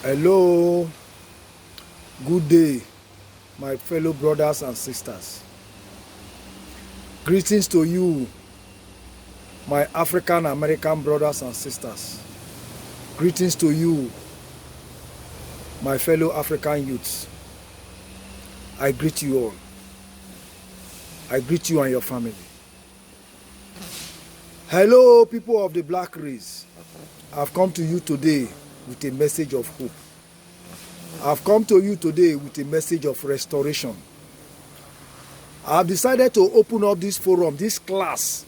Hello, good day, my fellow brothers and sisters. Greetings to you, my African American brothers and sisters. Greetings to you, my fellow African youths. I greet you all. I greet you and your family. Hello, people of the black race. I've come to you today with a message of hope. I've come to you today with a message of restoration. I've decided to open up this forum, this class,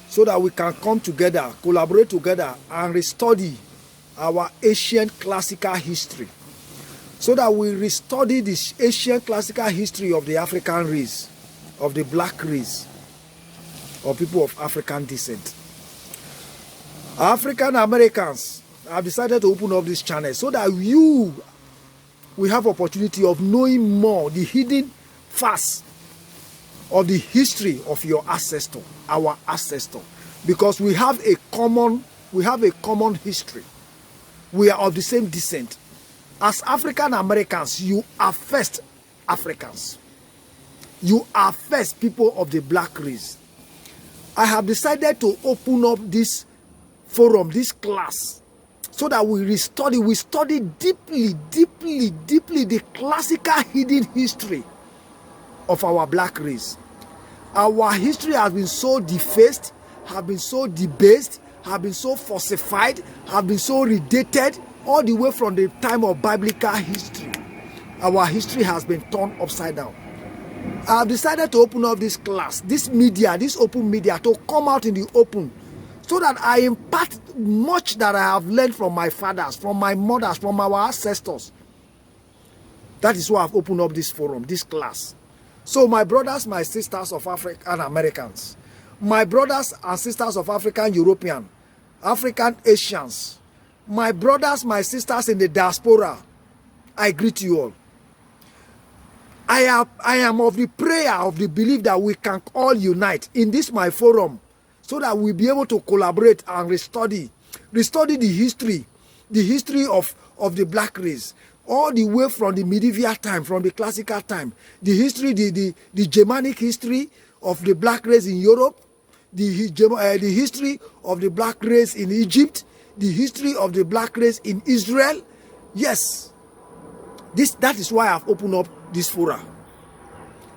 so that we can come together, collaborate together, and restudy our ancient classical history. So that we restudy this ancient classical history of the African race, of the black race, of people of African descent. African Americans have decided to open up this channel so that you will have opportunity of knowing more the hidden facts of the history of your ancestor, our ancestor, because we have a common history. We are of the same descent. As African Americans, you are first Africans. You are first people of the black race. I have decided to open up this forum, this class, so that we study deeply the classical hidden history of our black race. Our history has been so defaced, have been so debased, have been so falsified, have been so redated, all the way from the time of biblical history. Our history has been turned upside down. I have decided to open up this class, this media, this open media, to come out in the open, so that I impart much that I have learned from my fathers, from my mothers, from our ancestors. That is why I've opened up this forum, this class. So my brothers, my sisters of African Americans, my brothers and sisters of African European, African Asians, my brothers, my sisters in the diaspora, I greet you all. I am of the prayer, of the belief that we can all unite in this my forum, so that we'll be able to collaborate and restudy the history of the black race, all the way from the medieval time, from the classical time, the history, the Germanic history of the black race in Europe, the history of the black race in Egypt, the history of the black race in Israel. Yes, that is why I've opened up this forum.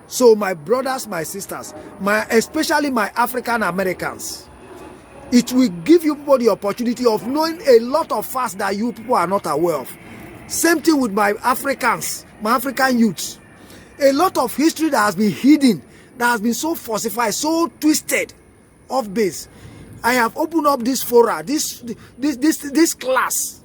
So my brothers, my sisters, especially my African Americans, it will give you people the opportunity of knowing a lot of facts that you people are not aware of. Same thing with my Africans, my African youths. A lot of history that has been hidden, that has been so falsified, so twisted, off base. I have opened up this forum, this class,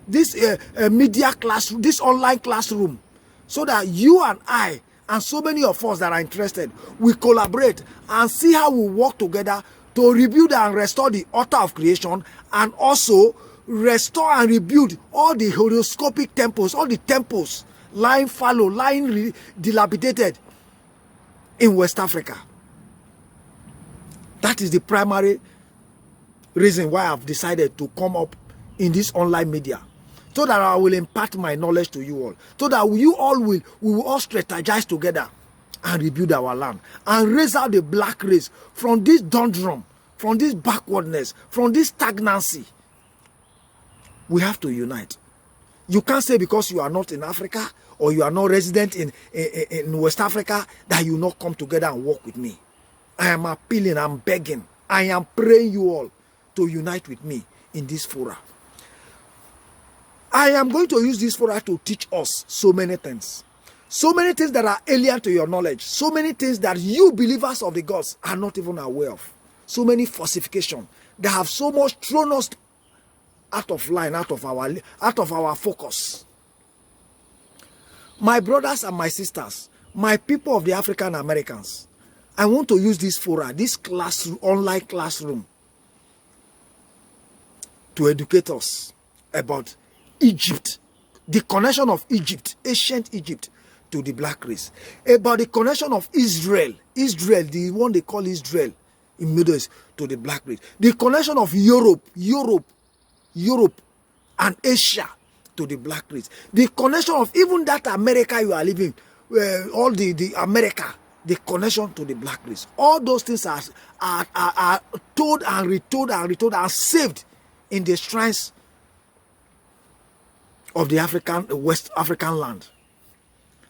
this media class, this online classroom, so that you and I and so many of us that are interested, we collaborate and see how we work together to rebuild and restore the Ottah of creation, and also restore and rebuild all the horoscopic temples, all the temples lying fallow, lying dilapidated in West Africa. That is the primary reason why I've decided to come up in this online media, so that I will impart my knowledge to you all, so that we will all strategize together and rebuild our land and raise out the black race from this doldrum, from this backwardness, from this stagnancy. We have to unite. You can't say because you are not in Africa or you are not resident in West Africa that you not come together and work with me. I am appealing, I'm begging, I am praying you all to unite with me in this forum. I am going to use this forum to teach us so many things. So many things that are alien to your knowledge. So many things that you believers of the gods are not even aware of. So many falsifications that have so much thrown us out of line, out of our focus. My brothers and my sisters, my people of the African Americans, I want to use this forum, this classroom, online classroom, to educate us about Egypt, the connection of Egypt, ancient Egypt, to the black race, about the connection of Israel, the one they call Israel in Middle East, to the black race, the connection of Europe and Asia to the black race. The connection of even that America you are living, all the America, the connection to the black race. All those things are told and retold and retold and saved in the shrines of the West African land.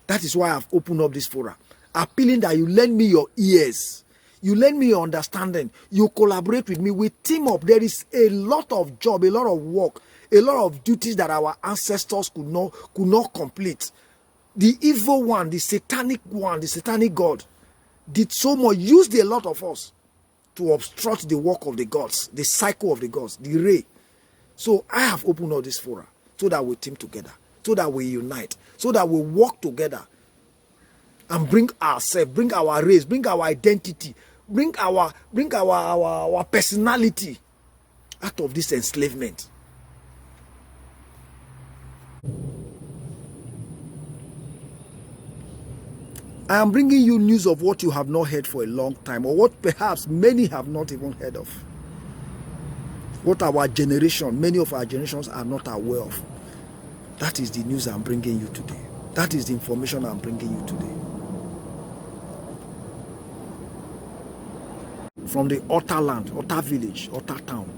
That is why I've opened up this forum, appealing that you lend me your ears, you lend me your understanding, you collaborate with me, we team up. There is a lot of job, a lot of work, a lot of duties that our ancestors could not complete. The evil one, the satanic God, did so much, used a lot of us to obstruct the work of the gods, the cycle of the gods, the ray. So I have opened all this forum so that we team together, so that we unite, so that we work together and bring ourselves, bring our race, bring our identity, bring our personality out of this enslavement. I am bringing you news of what you have not heard for a long time, or what perhaps many have not even heard of. What our generation, many of our generations are not aware of. That is the news I'm bringing you today. That is the information I'm bringing you today. From the Ottah land, Ottah village, Ottah town,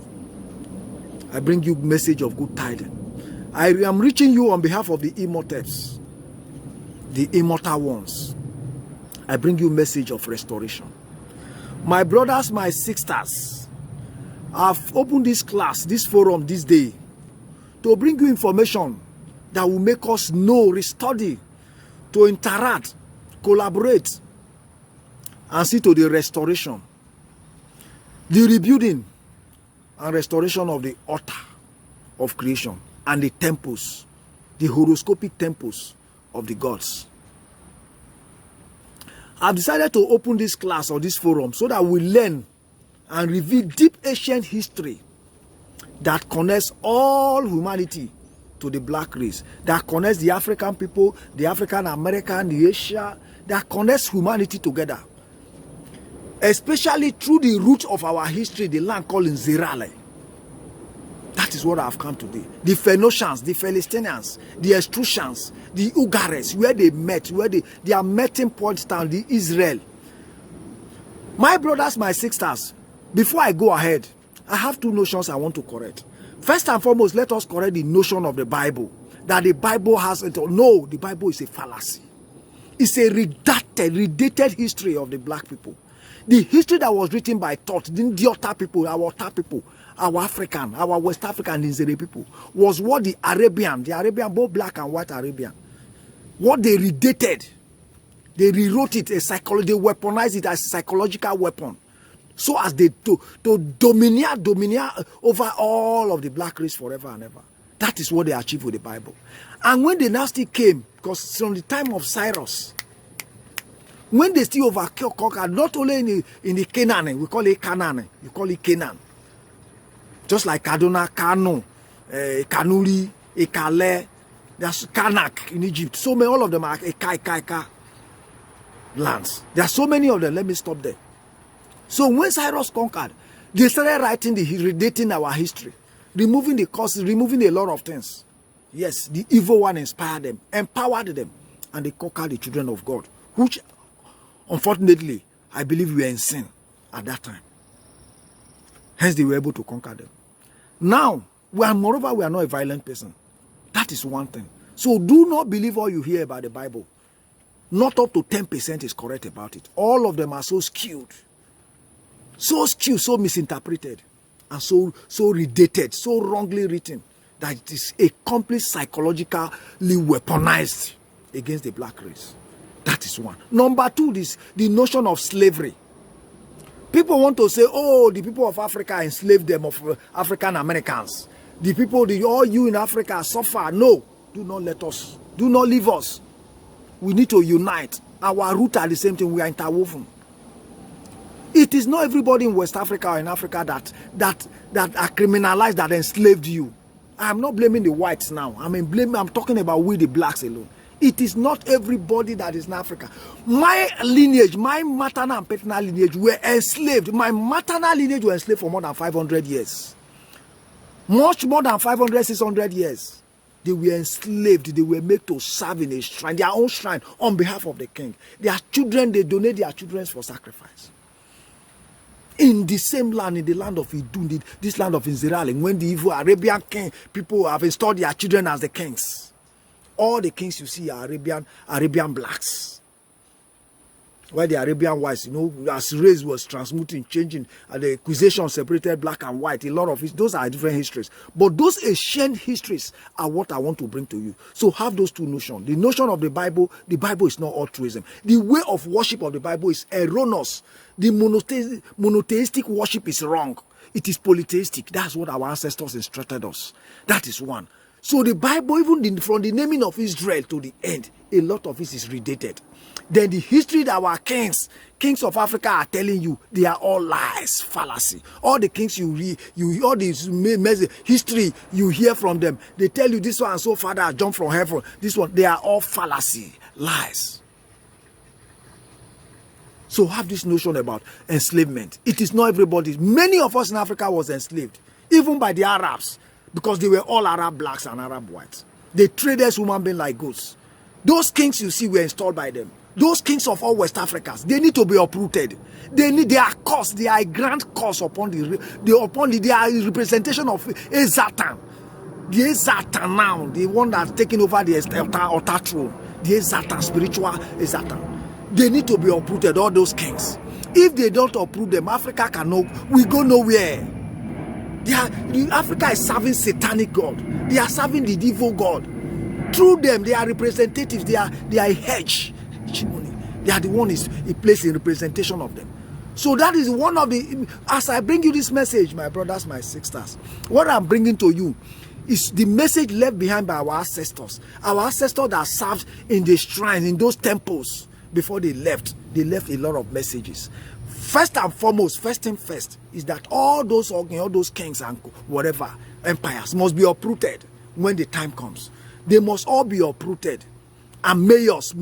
I bring you message of good tidings. I am reaching you on behalf of the immortals, the immortal ones. I bring you message of restoration. My brothers, my sisters, I've opened this class, this forum this day to bring you information that will make us know, restudy, to interact, collaborate, and see to the restoration, the rebuilding and restoration of the Ottah of creation and the temples, the horoscopic temples of the gods. I've decided to open this class or this forum so that we learn and reveal deep ancient history that connects all humanity to the black race, that connects the African people, the African American, the Asia, that connects humanity together, especially through the root of our history, the land called Nzere. That is what I've come today. The Phoenicians, the Philistines, the Etruscans, the Ugares, where they met, where their meeting point down, the Israel. My brothers, my sisters, before I go ahead, I have two notions I want to correct. First and foremost, let us correct the notion of the Bible, that the Bible has, no, the Bible is a fallacy. It's a redated history of the black people. The history that was written by Thoth, the Ottah people, our African, our West African Nzere people, was what the Arabian, both black and white Arabian, what they redated. They rewrote it, they weaponized it as a psychological weapon, so as they to domineer over all of the black race forever and ever. That is what they achieved with the Bible. And when the dynasty came, because from the time of Cyrus, when they still conquered, not only in the Canaan, we call it Canaan, you call it Canaan. Just like Kaduna, Kano, Kanuri, Ikale, there's Kanak in Egypt. So many, all of them are Eka lands. There are so many of them. Let me stop there. So when Cyrus conquered, they started redating our history, removing the causes, removing a lot of things. Yes, the evil one inspired them, empowered them, and they conquered the children of God, which, unfortunately, I believe we were in sin at that time. Hence, they were able to conquer them. Now, moreover, we are not a violent person. That is one thing. So do not believe all you hear about the Bible. Not up to 10% is correct about it. All of them are so skewed, so misinterpreted, and so redated, so wrongly written, that it is a complete psychologically weaponized against the black race. That is one. Number two is the notion of slavery. People want to say, oh, the people of Africa enslaved them, of African Americans. The people, all you in Africa suffer. No, do not let us. Do not leave us. We need to unite. Our roots are the same thing. We are interwoven. It is not everybody in West Africa or in Africa that are criminalized, that enslaved you. I am not blaming the whites now. I'm talking about we the blacks alone. It is not everybody that is in Africa. My lineage, my maternal and paternal lineage were enslaved. My maternal lineage were enslaved for more than 500 years. Much more than 500, 600 years. They were enslaved. They were made to serve in a shrine, their own shrine, on behalf of the king. Their children, they donate their children for sacrifice. In the same land, in the land of Idun, this land of Nzere, when the evil Arabian king, people have installed their children as the kings. All the kings you see are Arabian blacks. Where the Arabian whites, as race was transmuting, changing, and the acquisition separated black and white, a lot of it, those are different histories. But those ancient histories are what I want to bring to you. So have those two notions. The notion of the Bible is not altruism. The way of worship of the Bible is erroneous. The monotheistic worship is wrong. It is polytheistic. That's what our ancestors instructed us. That is one. So the Bible, even from the naming of Israel to the end, a lot of it is redated. Then the history that our kings of Africa are telling you, they are all lies, fallacy. All the kings you read, all this history you hear from them, they tell you this one and so father jumped from heaven. This one, they are all fallacy, lies. So have this notion about enslavement. It is not everybody. Many of us in Africa was enslaved, even by the Arabs, because they were all Arab blacks and Arab whites. They traded human beings like goods. Those kings you see were installed by them. Those kings of all West Africans, they need to be uprooted. They are cursed. They are a grand curse upon they are a representation of a Satan. The Satan now, the one that's taking over the Ottah throne. The Satan, spiritual Satan. They need to be uprooted, all those kings. If they don't uproot them, Africa we go nowhere. Africa is serving satanic God. They are serving the evil God. Through them, they are representatives. They are a hedge. They are the one is a place in representation of them. So that is one of the, as I bring you this message, my brothers, my sisters, what I'm bringing to you is the message left behind by our ancestors. Our ancestors that served in the shrines, in those temples before they left a lot of messages. First and foremost, first is that all those kings and whatever empires must be uprooted when the time comes. They must all be uprooted. And mayors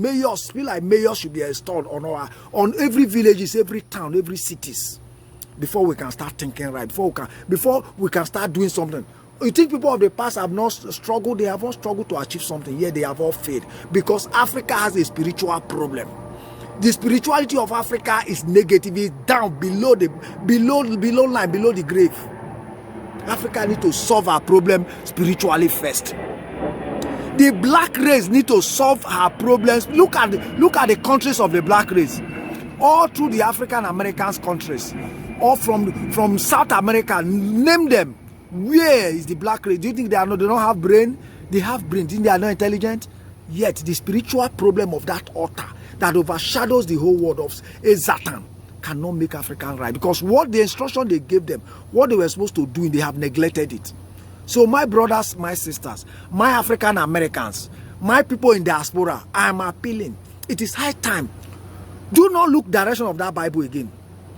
feel like mayors should be installed on every villages, every town, every cities, before we can start thinking right, before we can start doing something. You think people of the past have not struggled? They have not struggled to achieve something. Yet they have all failed, because Africa has a spiritual problem. The spirituality of Africa is negative. It's down below the line, below the grave. Africa needs to solve our problem spiritually first. The black race need to solve her problems. Look at the countries of the black race, all through the African Americans countries, or from South America. Name them. Where is the black race? Do you think they don't have brain? They have brain. Do you think they are not intelligent? Yet the spiritual problem of that Ottah that overshadows the whole world of a Satan cannot make African right, because what the instruction they gave them, what they were supposed to do, they have neglected it. So my brothers, my sisters, my African Americans, my people in diaspora, I am appealing. It is high time. Do not look direction of that Bible again.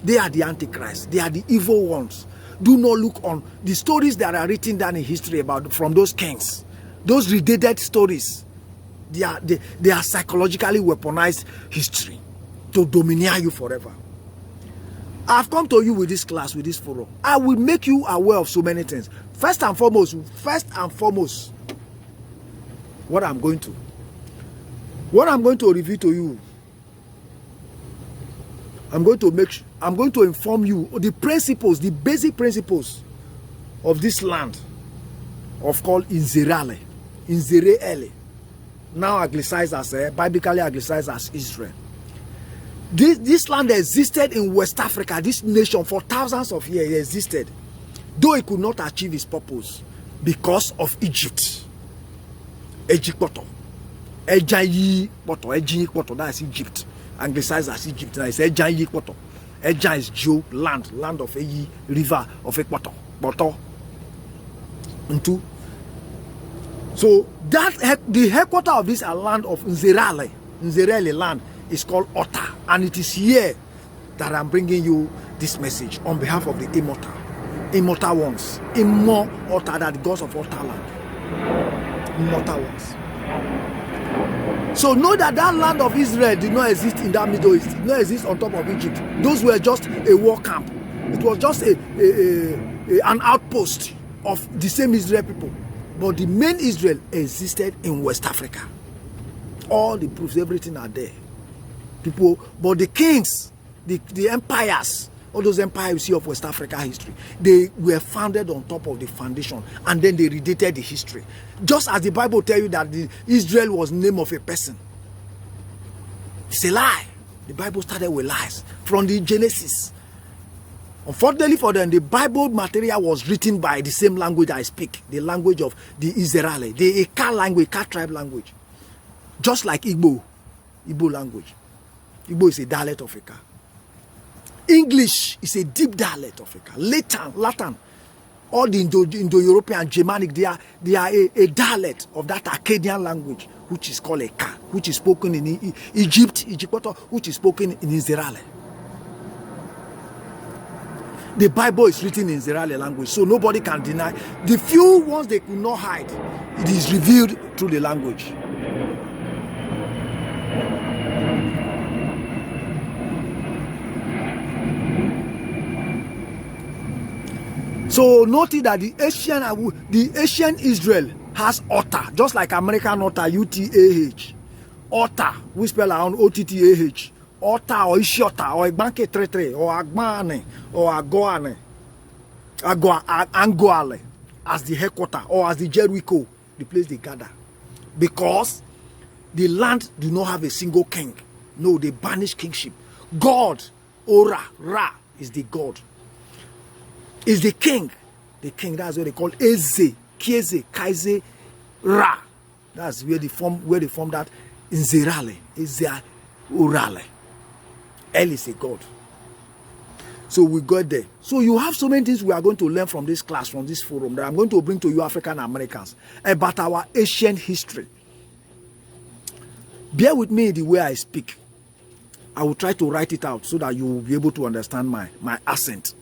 They are the Antichrist. They are the evil ones. Do not look on the stories that are written down in history from those kings. Those redated stories. They are psychologically weaponized history to domineer you forever. I've come to you with this class, with this forum. I will make you aware of so many things. First and foremost, what I'm going to reveal to you, I'm going to inform you the principles, the basic principles of this land called Nzere, now anglicized as biblically anglicized as Israel. This land existed in West Africa. This nation for thousands of years existed, though it could not achieve its purpose because of Egypt. Egyptoto. Egyptoto, that's Egypt. Anglicized as Egypt. Now it's Egyptoto. Eja is Joe, land of Eyi, river of Ekwato. So the headquarters of this land of Nzere land is called Ottah, and it is here that I'm bringing you this message on behalf of the immortal ones, Ottah, that the gods of Ottah land, immortal ones. So know that land of Israel did not exist in that Middle East, did not exist on top of Egypt. Those were just a war camp. It was just an outpost of the same Israel people. But the main Israel existed in West Africa. All the proofs, everything are there. People, but the kings, the empires, all those empires you see of West Africa history, they were founded on top of the foundation, and then they redated the history. Just as the Bible tells you that Israel was the name of a person. It's a lie. The Bible started with lies from the Genesis. Unfortunately for them, the Bible material was written by the same language I speak, the language of the Israeli, the Ican language, Ican tribe language. Just like Igbo language. Igbo is a dialect of Ican. English is a deep dialect of Ican. Latin, all the Indo-European, Germanic, they are a dialect of that Akkadian language, which is called Ican, which is spoken in Egypt, which is spoken in Nzere. The Bible is written in Nzere language, so nobody can deny. The few ones they could not hide, it is revealed through the language. So notice that the ancient Israel has Ottah, just like American Ottah, UTAH. Ottah, we spell around OTTAH. Ottah or Ishiota or Igbanke Tretre or Agbane or Angoale as the headquarters or as the Jericho, the place they gather. Because the land do not have a single king. No, they banish kingship. God, Ora, Ra is the God. Is the king. The king, that's what they call Eze, Kieze, Kaize, Ra. That's where they form that Nzere, Eze, Orale. El is a God. So we got there. So you have so many things we are going to learn from this class, from this forum, that I'm going to bring to you African Americans about our ancient history. Bear with me the way I speak. I will try to write it out so that you will be able to understand my accent.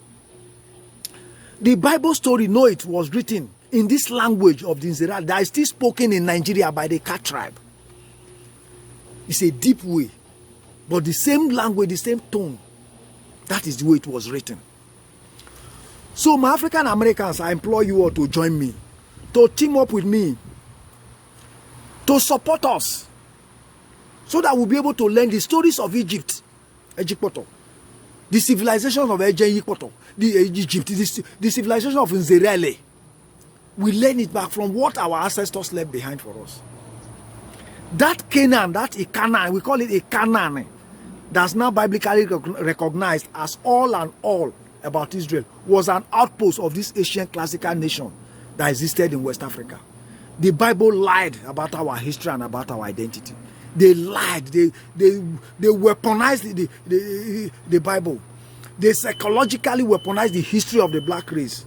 The Bible story, no, it was written in this language of the Nzere that is still spoken in Nigeria by the Cat tribe. It's a deep way, but the same language, the same tone. That is the way it was written. So my African Americans, I implore you all to join me, to team up with me, to support us, so that we'll be able to learn the stories of Egypt, the civilization of Egypt, the civilization of Nzere. We learn it back from what our ancestors left behind for us. That Canaan, that Ican, we call it Ican, that's now biblically recognized as all and all about Israel, was an outpost of this ancient classical nation that existed in West Africa. The Bible lied about our history and about our identity. They lied. They weaponized the Bible. They psychologically weaponized the history of the black race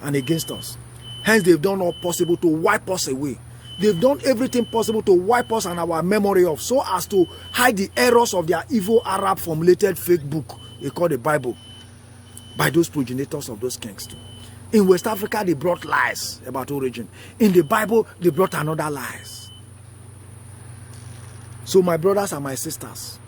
and against us. Hence, they've done all possible to wipe us away. They've done everything possible to wipe us and our memory off, so as to hide the errors of their evil Arab formulated fake book they call the Bible, by those progenitors of those kings too. In West Africa, they brought lies about origin. In the Bible, they brought another lies. So my brothers and my sisters,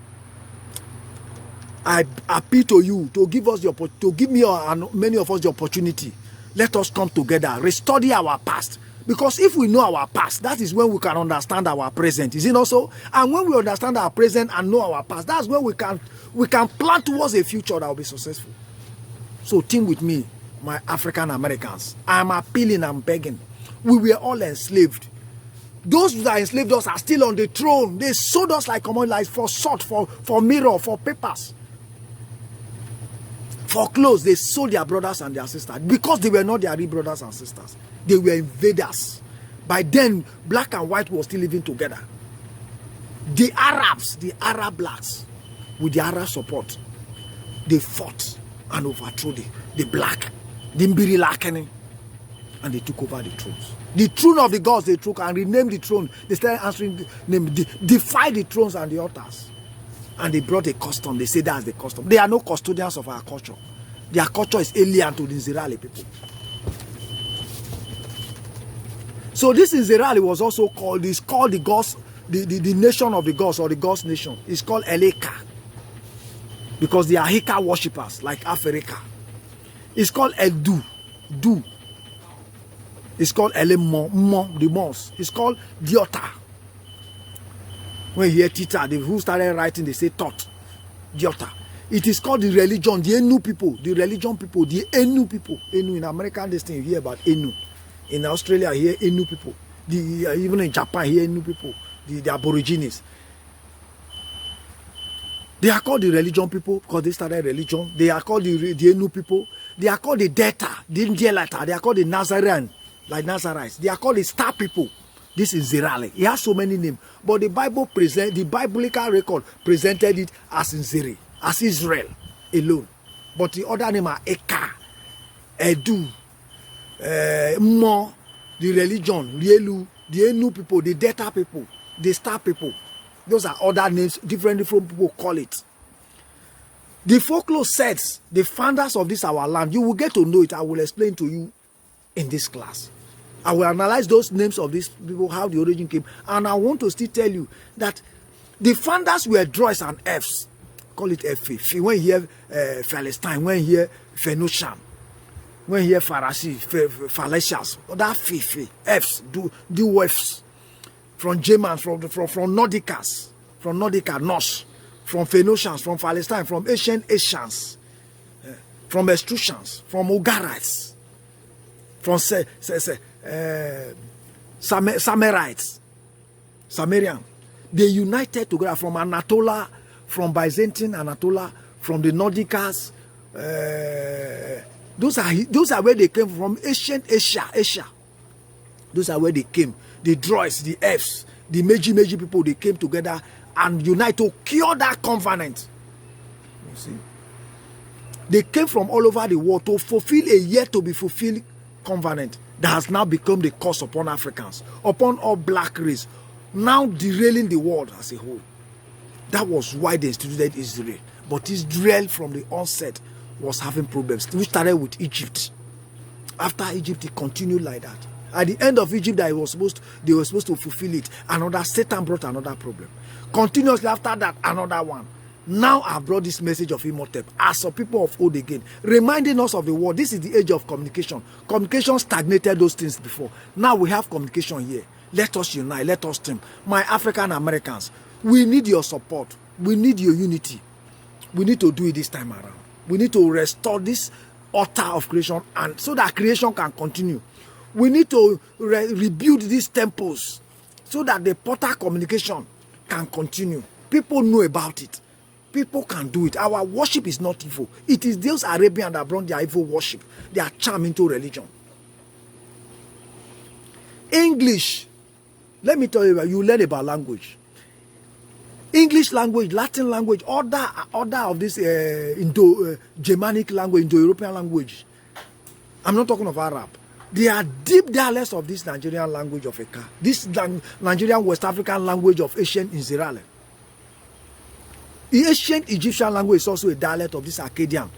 I appeal to you to give us to give me and many of us the opportunity. Let us come together, restudy our past. Because if we know our past, that is when we can understand our present. Is it not so? And when we understand our present and know our past, that's when we can plan towards a future that will be successful. So team with me, my African Americans. I'm appealing, I'm begging. We were all enslaved. Those that enslaved us are still on the throne. They sold us like commodities for salt, for mirror, for papers, for clothes. They sold their brothers and their sisters because they were not their real brothers and sisters. They were invaders. By then, black and white were still living together. The Arabs, the Arab blacks, with the Arab support, they fought and overthrew the black, the Mbiri Lakene, and they took over the thrones. The throne of the gods they took and renamed the throne. They started answering the name, defied the thrones and the altars. And they brought a custom. They say that's the custom. They are no custodians of our culture. Their culture is alien to the Nzere people. So this Nzere was also called, it's called the gods, the nation of the gods, or the gods nation. It's called Eleka, because they are Hika worshippers like Africa. It's called Edu. It's called the Mons. It's called the Ottah. When you hear Tita, who started writing, they say Thoth, the Ottah. It is called the religion, the Enu people, the religion people, the Enu people. Enu in American, this thing you hear about Enu. In Australia, you hear Enu people. Even in Japan, you hear Enu people, the Aborigines. They are called the religion people because they started religion. They are called the Enu people. They are called the Delta, the Indielata. They are called the Nazarean, like Nazarites. They are called the Star people. This is Nzere. He has so many names, but the biblical record presented it as Nzere, as Israel alone. But the other name are Eka, Edu, Mo, the religion, Rielu, the Enu people, the Delta people, the Star people. Those are other names, different people call it. The folklore says the founders of this our land. You will get to know it. I will explain to you in this class. I will analyze those names of these people, how the origin came. And I want to still tell you that the founders were Droids and Fs. Call it F. When you hear Palestine, when you hear Phoenician, when you hear Pharisee, Phalesians, that Fs, do Fs. From Germans, from Nordicas, from Nordica, Norse, from Phoenicians, from Palestine, from ancient Asians, from Etruscans, from Ugarites, from Samarites, Samarian. They united together from Anatolia, from Byzantine Anatolia, from the Nordicas. Those are where they came from, ancient Asia. Those are where they came. The Droids, the Fs, the Meiji people, they came together and unite to cure that covenant. You see? They came from all over the world to fulfill a yet to be fulfilled covenant that has now become the curse upon Africans, upon all black race, now derailing the world as a whole. That was why they instituted Israel. But Israel from the onset was having problems. We started with Egypt. After Egypt, it continued like that. At the end of Egypt, they were supposed to fulfill it. Satan brought another problem. Continuously after that, another one. Now I brought this message of Imhotep as a people of old again, reminding us of the world. This is the age of communication. Communication stagnated those things before. Now we have communication here. Let us unite. Let us team. My African Americans, we need your support. We need your unity. We need to do it this time around. We need to restore this altar of creation, and so that creation can continue. We need to rebuild these temples so that the portal communication can continue. People know about it. People can do it. Our worship is not evil. It is those Arabians that brought their evil worship, their charm into religion. English. Let me tell you, you learn about language. English language, Latin language, order of this Indo-Germanic language, Indo-European language. I'm not talking of Arab. They are deep dialects of this Nigerian language of Eka. This Nigerian West African language of ancient Nzere. The ancient Egyptian language is also a dialect of this Akkadian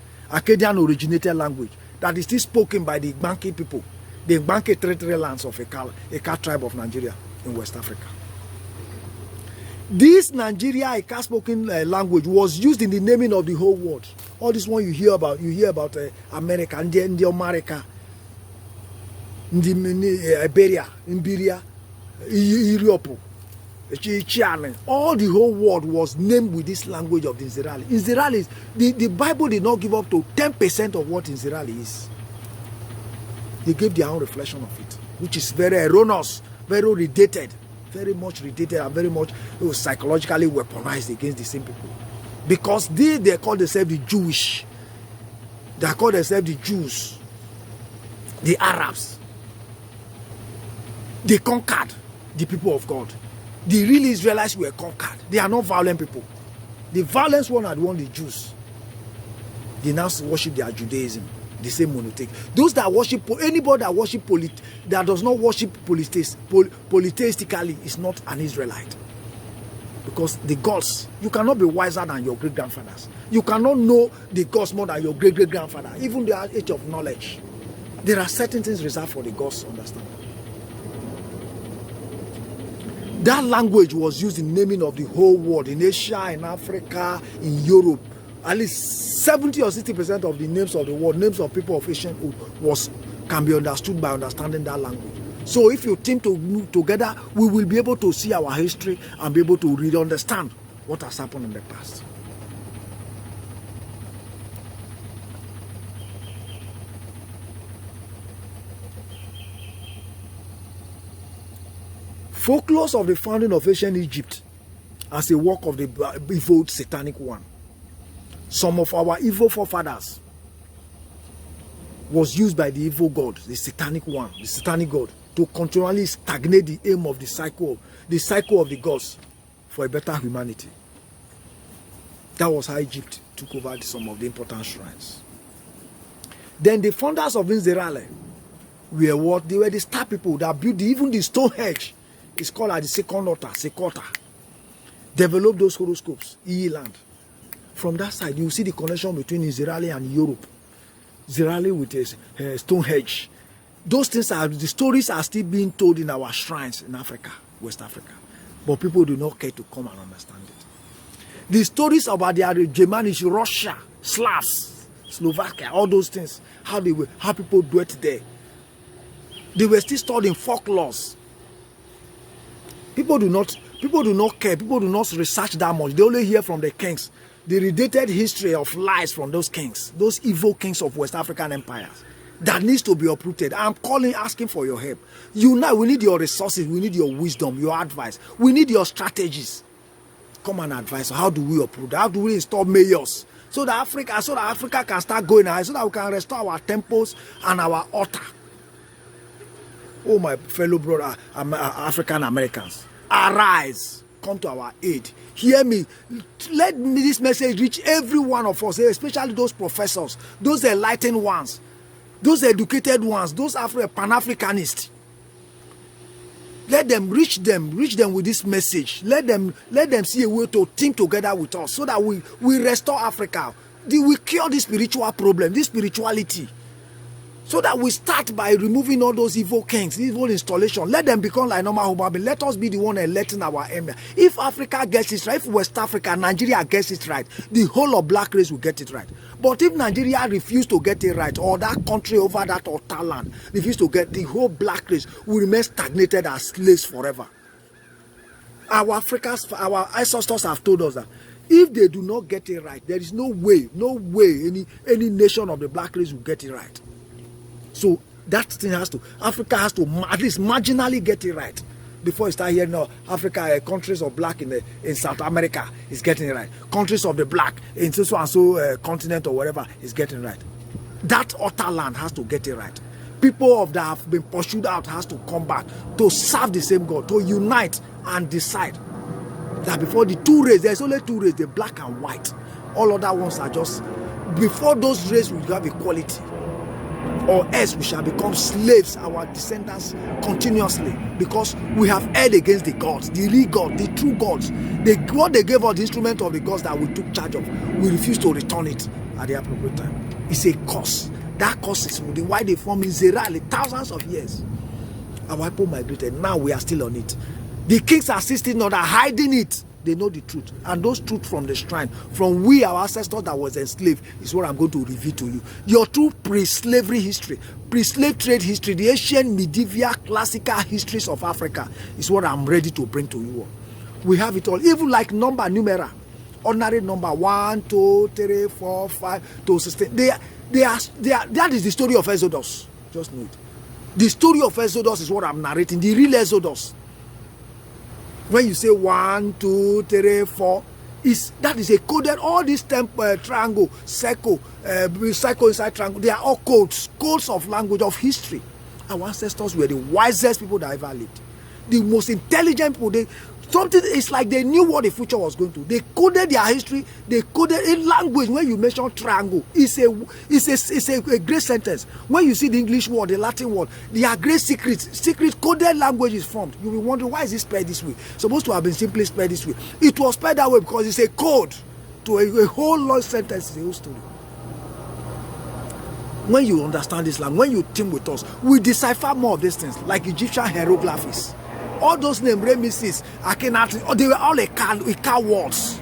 originated language that is still spoken by the Banki people, the Banki territory lands of Eka tribe of Nigeria in West Africa. This Nigeria Eka spoken language was used in the naming of the whole world. All this one you hear about America, and the America, Iberia, Europe, all the whole world was named with this language of the Nzere. Nzere is the Bible did not give up to 10% of what Nzere is. They gave their own reflection of it, which is very erroneous, very redated, very much redated, and very much psychologically weaponized against the same people. Because they call themselves the Jewish. They call themselves the Jews, the Arabs. They conquered the people of God. The real Israelites were conquered. They are not violent people. The violent one are the one, the Jews. They now worship their Judaism, the same monotheistic. Those that worship, anybody that worship that does not worship polytheistically is not an Israelite. Because the gods, you cannot be wiser than your great-grandfathers. You cannot know the gods more than your great-great-grandfather, even the age of knowledge. There are certain things reserved for the gods, understand? That language was used in naming of the whole world, in Asia, in Africa, in Europe. At least 70 or 60% of the names of the world, names of people of ancient was can be understood by understanding that language. So if you team to move together, we will be able to see our history and be able to really understand what has happened in the past. Folklore of the founding of ancient Egypt as a work of the evil satanic one. Some of our evil forefathers was used by the evil god, the satanic one, the satanic god, to continually stagnate the aim of the cycle of the gods for a better humanity. That was how Egypt took over some of the important shrines. Then the founders of Nzere were what? They were the star people that built even the Stonehenge. It's called like the second Ottah, Sokoto. Developed those horoscopes, land. From that side, you see the connection between Nzere and Europe. Nzere with Stonehenge. Those things are, the stories are still being told in our shrines in Africa, West Africa. But people do not care to come and understand it. The stories about the Germanic, Russia, Slavs, Slovakia, all those things, how people do it there. They were still stored in folklores. People do not care. People do not research that much. They only hear from the kings. The redated history of lies from those kings, those evil kings of West African empires, that needs to be uprooted. I'm asking for your help. We need your resources. We need your wisdom, your advice. We need your strategies. Come and advise. How do we uproot? How do we install mayors so that Africa can start going high, so that we can restore our temples and our altar? Oh, my fellow brother, African Americans, arise, come to our aid. Hear me. Let this message reach every one of us, especially those professors, those enlightened ones, those educated ones, those Pan-Africanists. Let them reach them with this message. Let them see a way to team together with us so that we restore Africa. We cure this spiritual problem, this spirituality. So that we start by removing all those evil kings, evil installation. Let them become like normal human beings. Let us be the one electing our emir. If Africa gets it right, if West Africa, Nigeria gets it right, the whole of black race will get it right. But if Nigeria refuses to get it right, or that country over that Ottah land refuses to get, the whole black race will remain stagnated as slaves forever. Our ancestors have told us that if they do not get it right, there is no way any nation of the black race will get it right. So that thing Africa has to at least marginally get it right before you start hearing Africa, countries of black in South America is getting it right. Countries of the black in so and so continent or whatever is getting it right. That Ottah land has to get it right. People that have been pursued out has to come back to serve the same God, to unite and decide that before the two races, there's only two races, the black and white. All other ones are just, before those races will have equality. Or else we shall become slaves, our descendants, continuously, because we have erred against the gods, the real God, the true gods. What they gave us, the instrument of the gods that we took charge of, we refuse to return it at the appropriate time. It's a curse. That curse is why they formed Nzere thousands of years. Our people migrated. Now we are still on it. The kings are still not hiding it. They know the truth, and those truths from the shrine, from our ancestors that was enslaved, is what I'm going to reveal to you. Your true pre-slavery history, pre-slave trade history, the ancient, medieval, classical histories of Africa is what I'm ready to bring to you. We have it all, even like numera, ordinary number 1, 2, 3, 4, 5 to 16. That is the story of Exodus. Just know it. The story of Exodus is what I'm narrating. The real Exodus. When you say 1, 2, 3, 4, that is a coded. All these triangle, circle inside triangle, they are all codes of language, of history. Our ancestors were the wisest people that ever lived, the most intelligent people. It's like they knew what the future was going to. They coded their history. They coded in language. When you mention triangle, it's a great sentence. When you see the English word, the Latin word, they are great secrets. Secret coded language is formed. You will wonder, why is it spelled this way? Supposed to have been simply spelled this way. It was spelled that way because it's a code to a whole long sentence, a whole story. When you understand this language, when you team with us, we decipher more of these things, like Egyptian hieroglyphs. All those names, Ramesses, Akhenaten, they were all Ican words.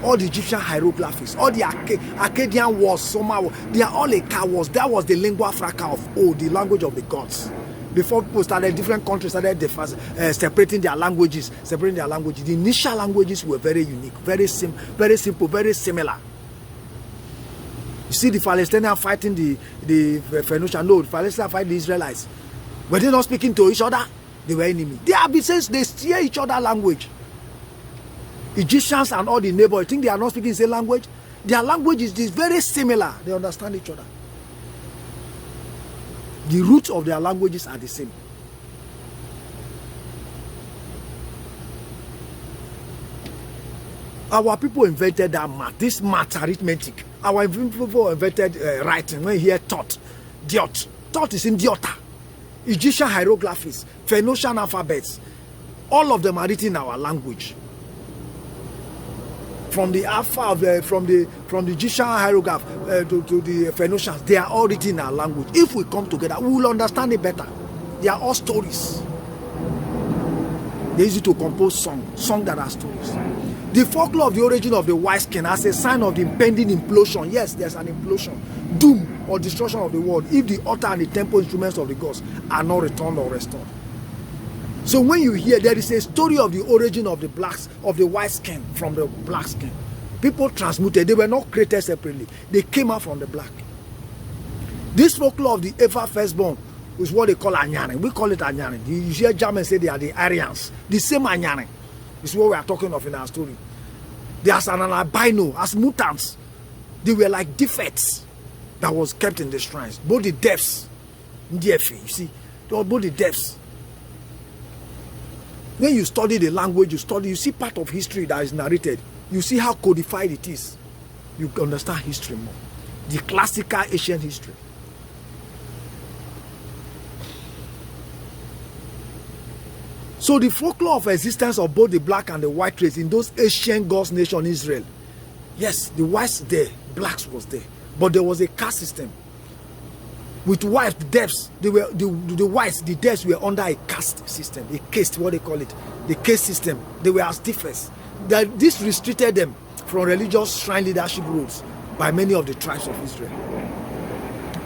all the Egyptian hieroglyphics, all the Akkadian words, somehow, they are all Eka words. That was the lingua franca of old, the language of the gods. Before people started, different countries started separating their languages. The initial languages were very unique, very simple, very similar. You see the Palestinians fighting the Phoenicians. No, the Palestinians fighting the Israelites. Were they not speaking to each other? They were enemies. They have been saying they steer each other language. Egyptians and all the neighbors, you think they are not speaking the same language? Their language is very similar. They understand each other. The roots of their languages are the same. Our people invented that math, this math arithmetic. Our people invented writing. When you hear Thoth, Diot. Thoth is in the Ottah. Egyptian hieroglyphics, Phoenician alphabets. All of them are written in our language. From the alpha from the Egyptian hieroglyph to the Phoenicians, they are all written in our language. If we come together, we will understand it better. They are all stories. They used to compose songs that are stories. The folklore of the origin of the white skin as a sign of the impending implosion. Yes, there's an implosion, doom or destruction of the world if the altar and the temple instruments of the gods are not returned or restored. So when you hear there is a story of the origin of the blacks, of the white skin from the black skin, people transmuted. They were not created separately. They came out from the black. This folklore of the ever firstborn is what they call Anyane. We call it Anyane. You hear Germans say they are the Aryans. The same Anyane is what we are talking of in our story. They are an albino, as mutants. They were like defects that was kept in the shrines. Both the deaths, you see, both the deaths. When you study the language, you see part of history that is narrated. You see how codified it is. You understand history more. The classical ancient history. So the folklore of existence of both the black and the white race in those ancient God's nation Israel. Yes, the whites there, blacks was there. But there was a caste system. With whites, the depths, they were the whites, the depths were under a caste system, a caste, what they call it, the caste system. They were as different. That this restricted them from religious shrine leadership roles by many of the tribes of Israel,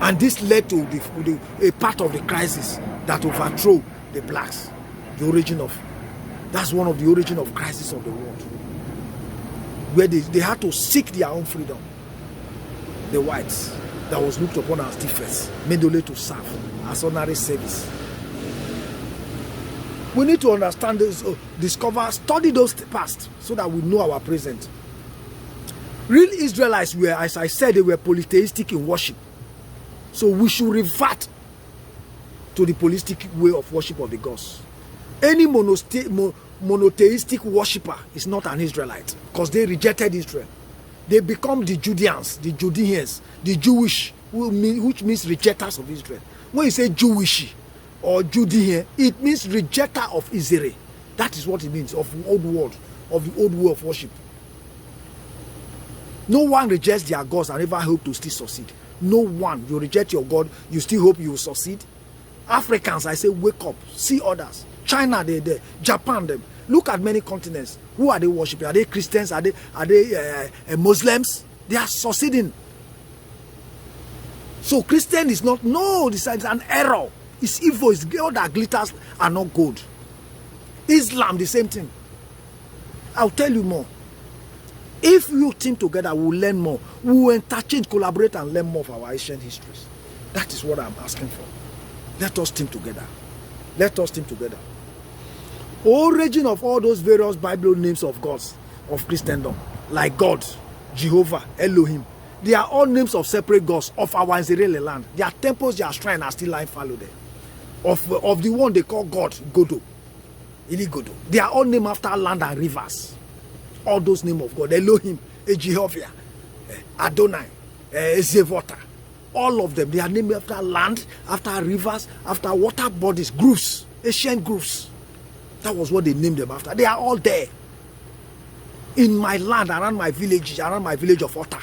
and this led to a part of the crisis that overthrew the blacks. The origin of that's one of the origin of crisis of the world, where they had to seek their own freedom. The whites that was looked upon as defense, made only to serve as honorary service. We need to understand this, discover, study those past so that we know our present. Real Israelites were, as I said, they were polytheistic in worship. So we should revert to the polytheistic way of worship of the gods. Any monotheistic worshipper is not an Israelite because they rejected Israel. They become the Judeans, the Judeans, the Jewish, which means rejectors of Israel. When you say Jewish or Judean, it means rejecter of Nzere. That is what it means, of the old world, of the old way of worship. No one rejects their gods and never hope to still succeed. No one. You reject your God, you still hope you will succeed. Africans, I say, wake up, see others. China, they're there. Japan, them. Look at many continents. Who are they worshiping? Are they Christians? Are they Muslims? They are succeeding. So Christian is not, no, this is an error. It's evil. It's gold that glitters are not gold. Islam, the same thing. I'll tell you more. If you team together, we'll learn more. We will interchange, collaborate, and learn more of our ancient histories. That is what I'm asking for. Let us team together. Let us team together. Origin of all those various Bible names of gods of Christendom, like God, Jehovah, Elohim, they are all names of separate gods of our Nzere land. Their temples, their shrines are still lying fallow there. Of the one they call God, Godo, Iligodo. They are all named after land and rivers. All those names of God, Elohim, Jehovah, Adonai, Zevota. All of them, they are named after land, after rivers, after water bodies, grooves, ancient grooves. That was what they named them after. They are all there. In my land, around my village of Ottah.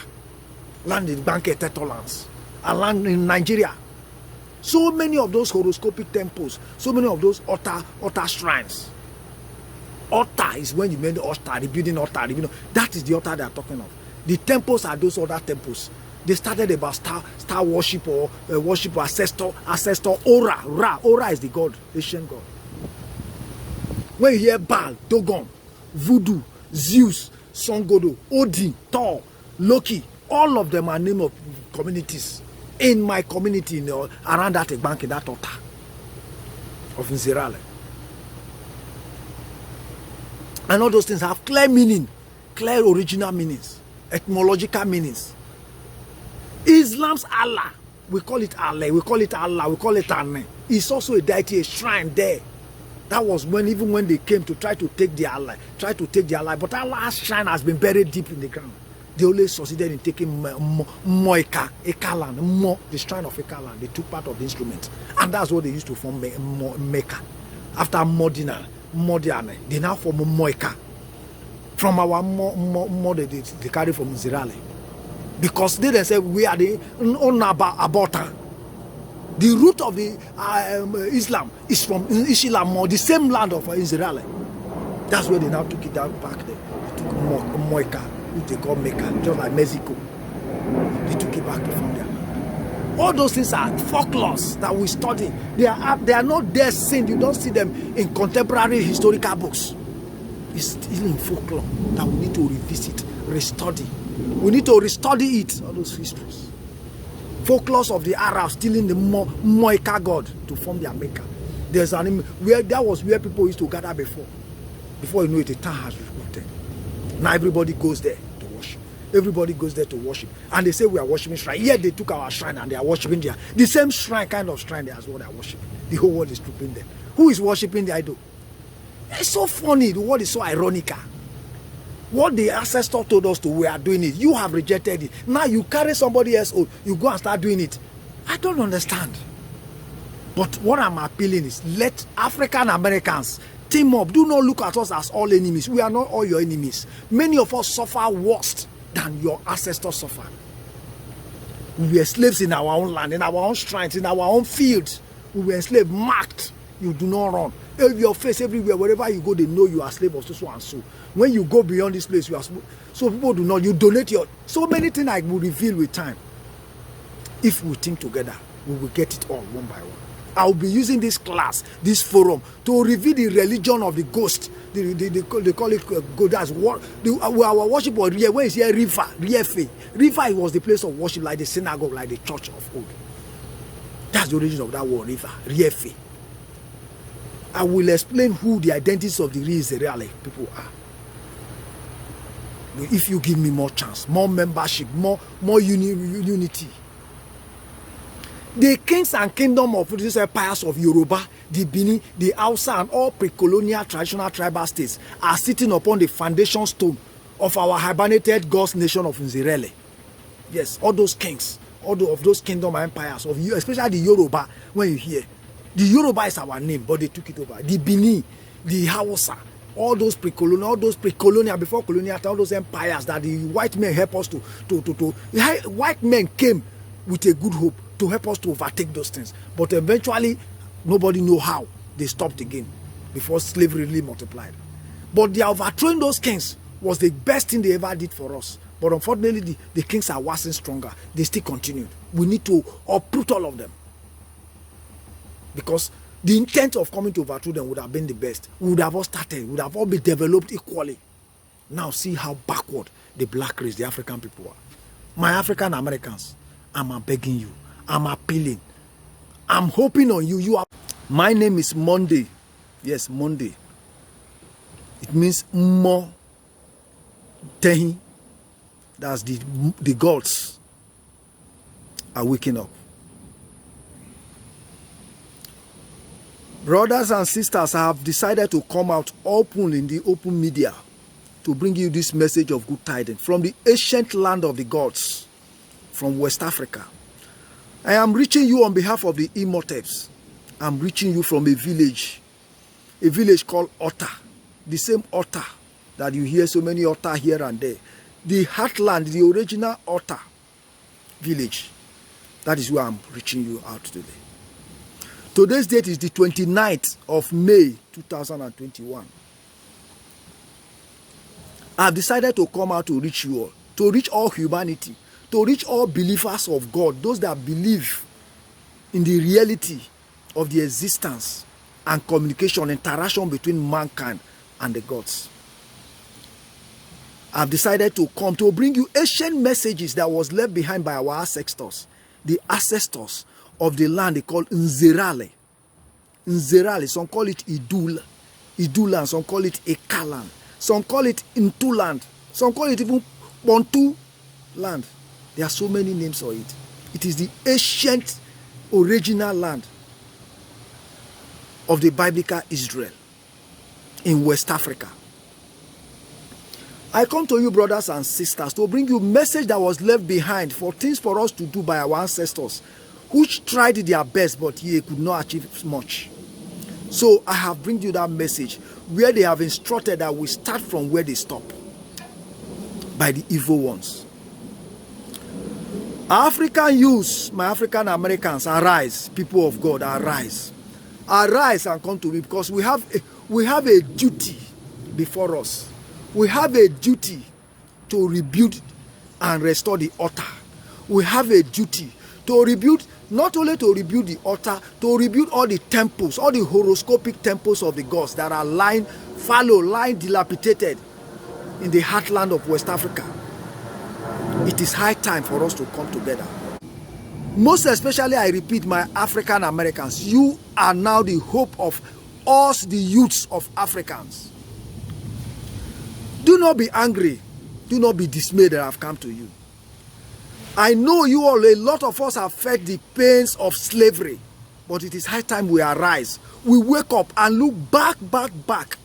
Land in Banke Tetolands. A land in Nigeria. So many of those horoscopic temples. So many of those Ottah shrines. Ottah is when you made the Ottah, the building Ottah. That is the Ottah they are talking of. The temples are those other temples. They started about star worship or worship ancestor Ora. Ora is the god, ancient god. When you hear Baal, Dogon, Voodoo, Zeus, Songodo, Odin, Thor, Loki, all of them are name of communities. In my community, around that bank, in that Ottah of Nzere. And all those things have clear meaning, clear original meanings, etymological meanings. Islam's Allah, we call it Allah, we call it Allah, we call it Ane. It's also a deity, a shrine there. That was even when they came to try to take the Allah, but Allah's shrine has been buried deep in the ground. They only succeeded in taking Moika, Ekalan, the shrine of Ekalan. They took part of the instrument. And that's what they used to form Mecca. After Modina, they now form Moika. From our they carry from Nzere. Because they say we are the Abota. The root of the Islam is from Islam, the same land of Nzere. That's where they now took it down back there. They took Moika, which they call Mecca, just like Mexico. They took it back to from there. All those things are folklores that we study. They are not there seen. You don't see them in contemporary historical books. It's still in folklore that we need to revisit, restudy. We need to restudy it, all those histories. Folklores of the Arabs stealing the Moika god to form their Mecca. There's an that was where people used to gather before. Before you know it, the town has recruited. Now everybody goes there to worship. Everybody goes there to worship. And they say we are worshiping shrine. Yet they took our shrine and they are worshiping there. The same shrine, kind of shrine, that's what they are worshiping. The whole world is trooping there. Who is worshiping the idol? It's so funny. The word is so ironical. What the ancestor told us to, we are doing it. You have rejected it. Now you carry somebody else, you go and start doing it. I don't understand. But what I'm appealing is, let African Americans team up. Do not look at us as all enemies. We are not all your enemies. Many of us suffer worse than your ancestors suffered. We were slaves in our own land, in our own shrines, in our own fields. We were enslaved, marked. You do not run. Your face everywhere, wherever you go, they know you are slave of so and so. When you go beyond this place, you are so people do not. You donate your so many things I will reveal with time. If we think together, we will get it all one by one. I will be using this class, this forum, to reveal the religion of the ghost. They call it God. That's what our worship was here. Where is here? River, Riefe. River was the place of worship, like the synagogue, like the church of old. That's the origin of that word, River, Riefe. I will explain who the identities of the real Israeli people are. If you give me more chance, more membership, more unity. The kings and kingdom of these empires of Yoruba, the Benin, the Hausa, and all pre-colonial traditional tribal states are sitting upon the foundation stone of our hibernated God's nation of Nzere. Yes, all those kings, of those kingdom and empires of you, especially the Yoruba. When you hear, the Yoruba is our name, but they took it over. The Benin, the Hausa, all those pre-colonial, before colonial, all those empires that the white men help us to white men came with a good hope to help us to overtake those things. But eventually, nobody know how they stopped again before slavery really multiplied. But their overthrowing those kings was the best thing they ever did for us. But unfortunately, the kings are worse and stronger. They still continued. We need to uproot all of them. Because the intent of coming to overthrow them would have been the best. We would have all started. We would have all been developed equally. Now see how backward the black race, the African people are. My African Americans, I'm begging you. I'm appealing. I'm hoping on you. You are. My name is Monday. Yes, Monday. It means Mo Tehi. That's the gods are waking up. Brothers and sisters, I have decided to come out open in the open media to bring you this message of good tidings from the ancient land of the gods, from West Africa. I am reaching you on behalf of the Immortals. I'm reaching you from a village called Ottah. The same Ottah that you hear so many Ottah here and there. The heartland, the original Ottah village. That is where I'm reaching you out today. Today's date is the 29th of May 2021. I've decided to come out to reach you all, to reach all humanity, to reach all believers of God, those that believe in the reality of the existence and communication, interaction between mankind and the gods. I've decided to come to bring you ancient messages that was left behind by our ancestors, the ancestors of the land they call Nzere. Nzere, some call it Iduland, some call it Ekaland, some call it Intuland, some call it even Pontu land. There are so many names for it. It is the ancient original land of the biblical Israel in West Africa. I come to you, brothers and sisters, to bring you a message that was left behind for things for us to do by our ancestors, which tried their best, but ye could not achieve much. So I have bring you that message where they have instructed that we start from where they stop, by the evil ones. African youths, my African Americans, arise, people of God, arise. Arise and come to me, because we have a duty before us. We have a duty to rebuild and restore the Ottah. We have a duty to rebuild, not only to rebuild the Ottah, to rebuild all the temples, all the horoscopic temples of the gods that are lying fallow, lying dilapidated in the heartland of West Africa. It is high time for us to come together. Most especially, I repeat, my African Americans, you are now the hope of us, the youths of Africans. Do not be angry. Do not be dismayed that I've come to you. I know you all, a lot of us have felt the pains of slavery, but it is high time we arise. We wake up and look back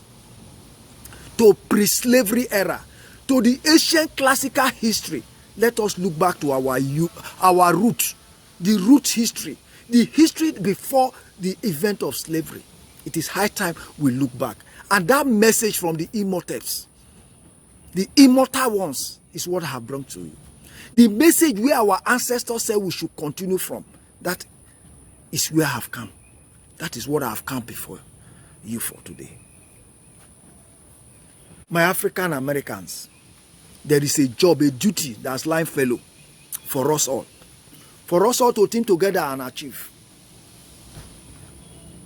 to pre-slavery era, to the ancient classical history. Let us look back to our roots, the root history, the history before the event of slavery. It is high time we look back. And that message from the immortals, the immortal ones, is what I have brought to you. The message where our ancestors said we should continue from, that is where I have come. That is what I have come before you for today. My African Americans, there is a job, a duty that's lying fellow for us all. For us all to team together and achieve.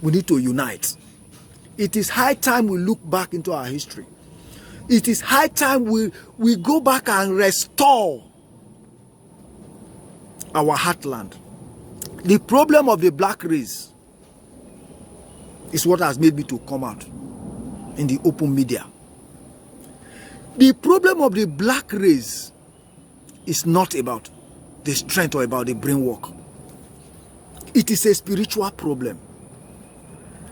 We need to unite. It is high time we look back into our history. It is high time we go back and restore our heartland. The problem of the black race is what has made me to come out in the open media. The problem of the black race is not about the strength or about the brain work. It is a spiritual problem.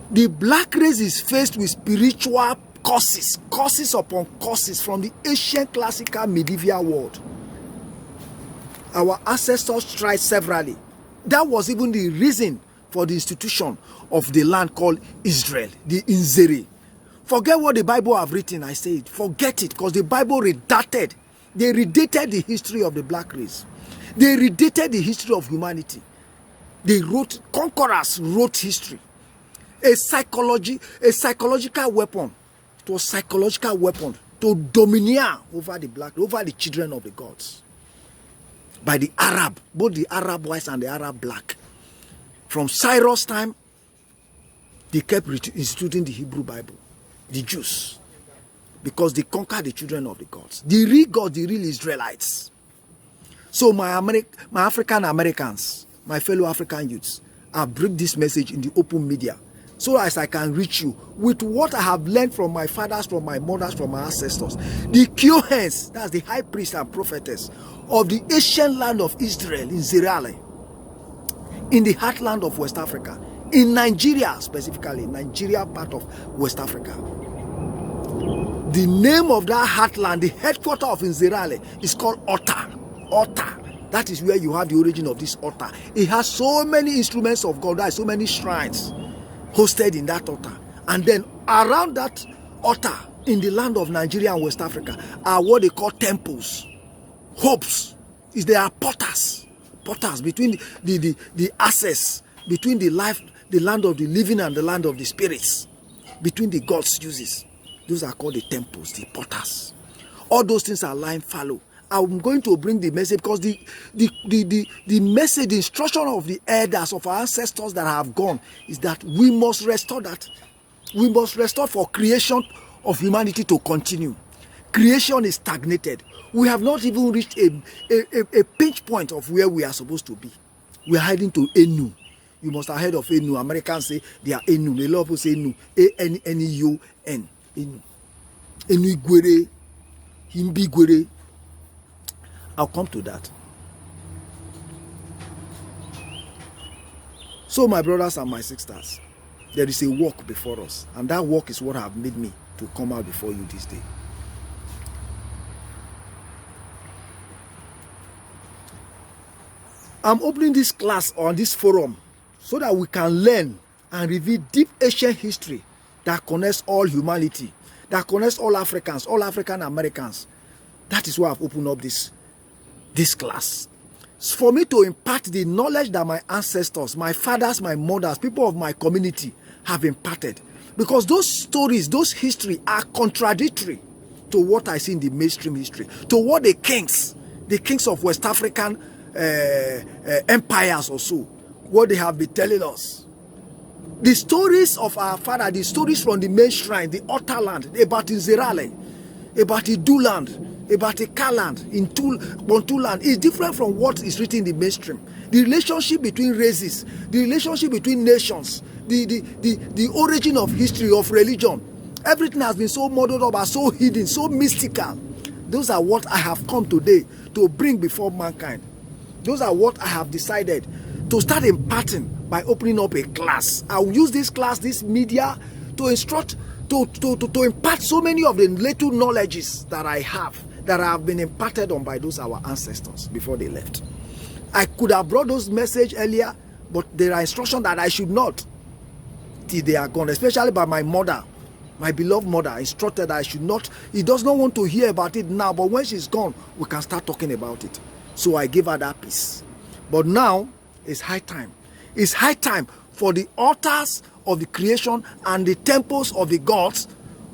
The black race is faced with spiritual curses upon curses from the ancient classical medieval world. Our ancestors tried severally. That was even the reason for the institution of the land called Israel, the Nzere. Forget what the Bible have written, I say it. Forget it, because the Bible redacted. They redated the history of the black race. They redated the history of humanity. Conquerors wrote history. A psychological weapon. It was a psychological weapon to domineer over the children of the gods. By the Arab, both the Arab whites and the Arab black. From Cyrus' time, they kept instituting the Hebrew Bible, the Jews, because they conquered the children of the gods. The real gods, the real Israelites. So my African Americans, my fellow African youths, I bring this message in the open media, so as I can reach you with what I have learned from my fathers, from my mothers, from my ancestors. The Kohens, that's the high priest and prophetess of the ancient land of Israel, in Nzere, in the heartland of West Africa, in Nigeria specifically, Nigeria part of West Africa. The name of that heartland, the headquarters of Nzere, is called Ottah. Ottah. That is where you have the origin of this Ottah. It has so many instruments of God, there are so many shrines hosted in that Ottah. And then around that Ottah, in the land of Nigeria and West Africa, are what they call temples. Hopes. They are potters. Potters between the access, between the land of the living and the land of the spirits, between the gods uses. Those are called the temples, the potters. All those things are lying fallow. I'm going to bring the message because the message, the instruction of the elders of our ancestors that have gone is that we must restore that. We must restore for creation of humanity to continue. Creation is stagnated. We have not even reached a pinch point of where we are supposed to be. We are heading to Enu. You must have heard of Enu. Americans say they are Enu. A lot of people say Enu. A-N-N-E-U-N. Enu. Enu Igwere. Himbi Igwere. I'll come to that. So my brothers and my sisters, there is a work before us. And that work is what have made me to come out before you this day. I'm opening this class on this forum so that we can learn and reveal deep ancient history that connects all humanity, that connects all Africans, all African Americans. That is why I've opened up this class. It's for me to impart the knowledge that my ancestors, my fathers, my mothers, people of my community have imparted. Because those stories, those history are contradictory to what I see in the mainstream history, to what the kings of West African empires or so, what they have been telling us. The stories of our father, the stories from the main shrine, the Ottah land, about Nzere, about the Du land, about the Ka land, in Bantu land, is different from what is written in the mainstream. The relationship between races, the relationship between nations, the origin of history, of religion, everything has been so muddled up, so hidden, so mystical. Those are what I have come today to bring before mankind. Those are what I have decided to start imparting by opening up a class. I will use this class, this media, to instruct, to impart so many of the little knowledges that I have been imparted on by those our ancestors before they left. I could have brought those messages earlier, but there are instructions that I should not till they are gone, especially by my mother. My beloved mother instructed that I should not. He does not want to hear about it now, but when she's gone, we can start talking about it. So I gave her that peace. But now, it's high time. It's high time for the altars of the creation and the temples of the gods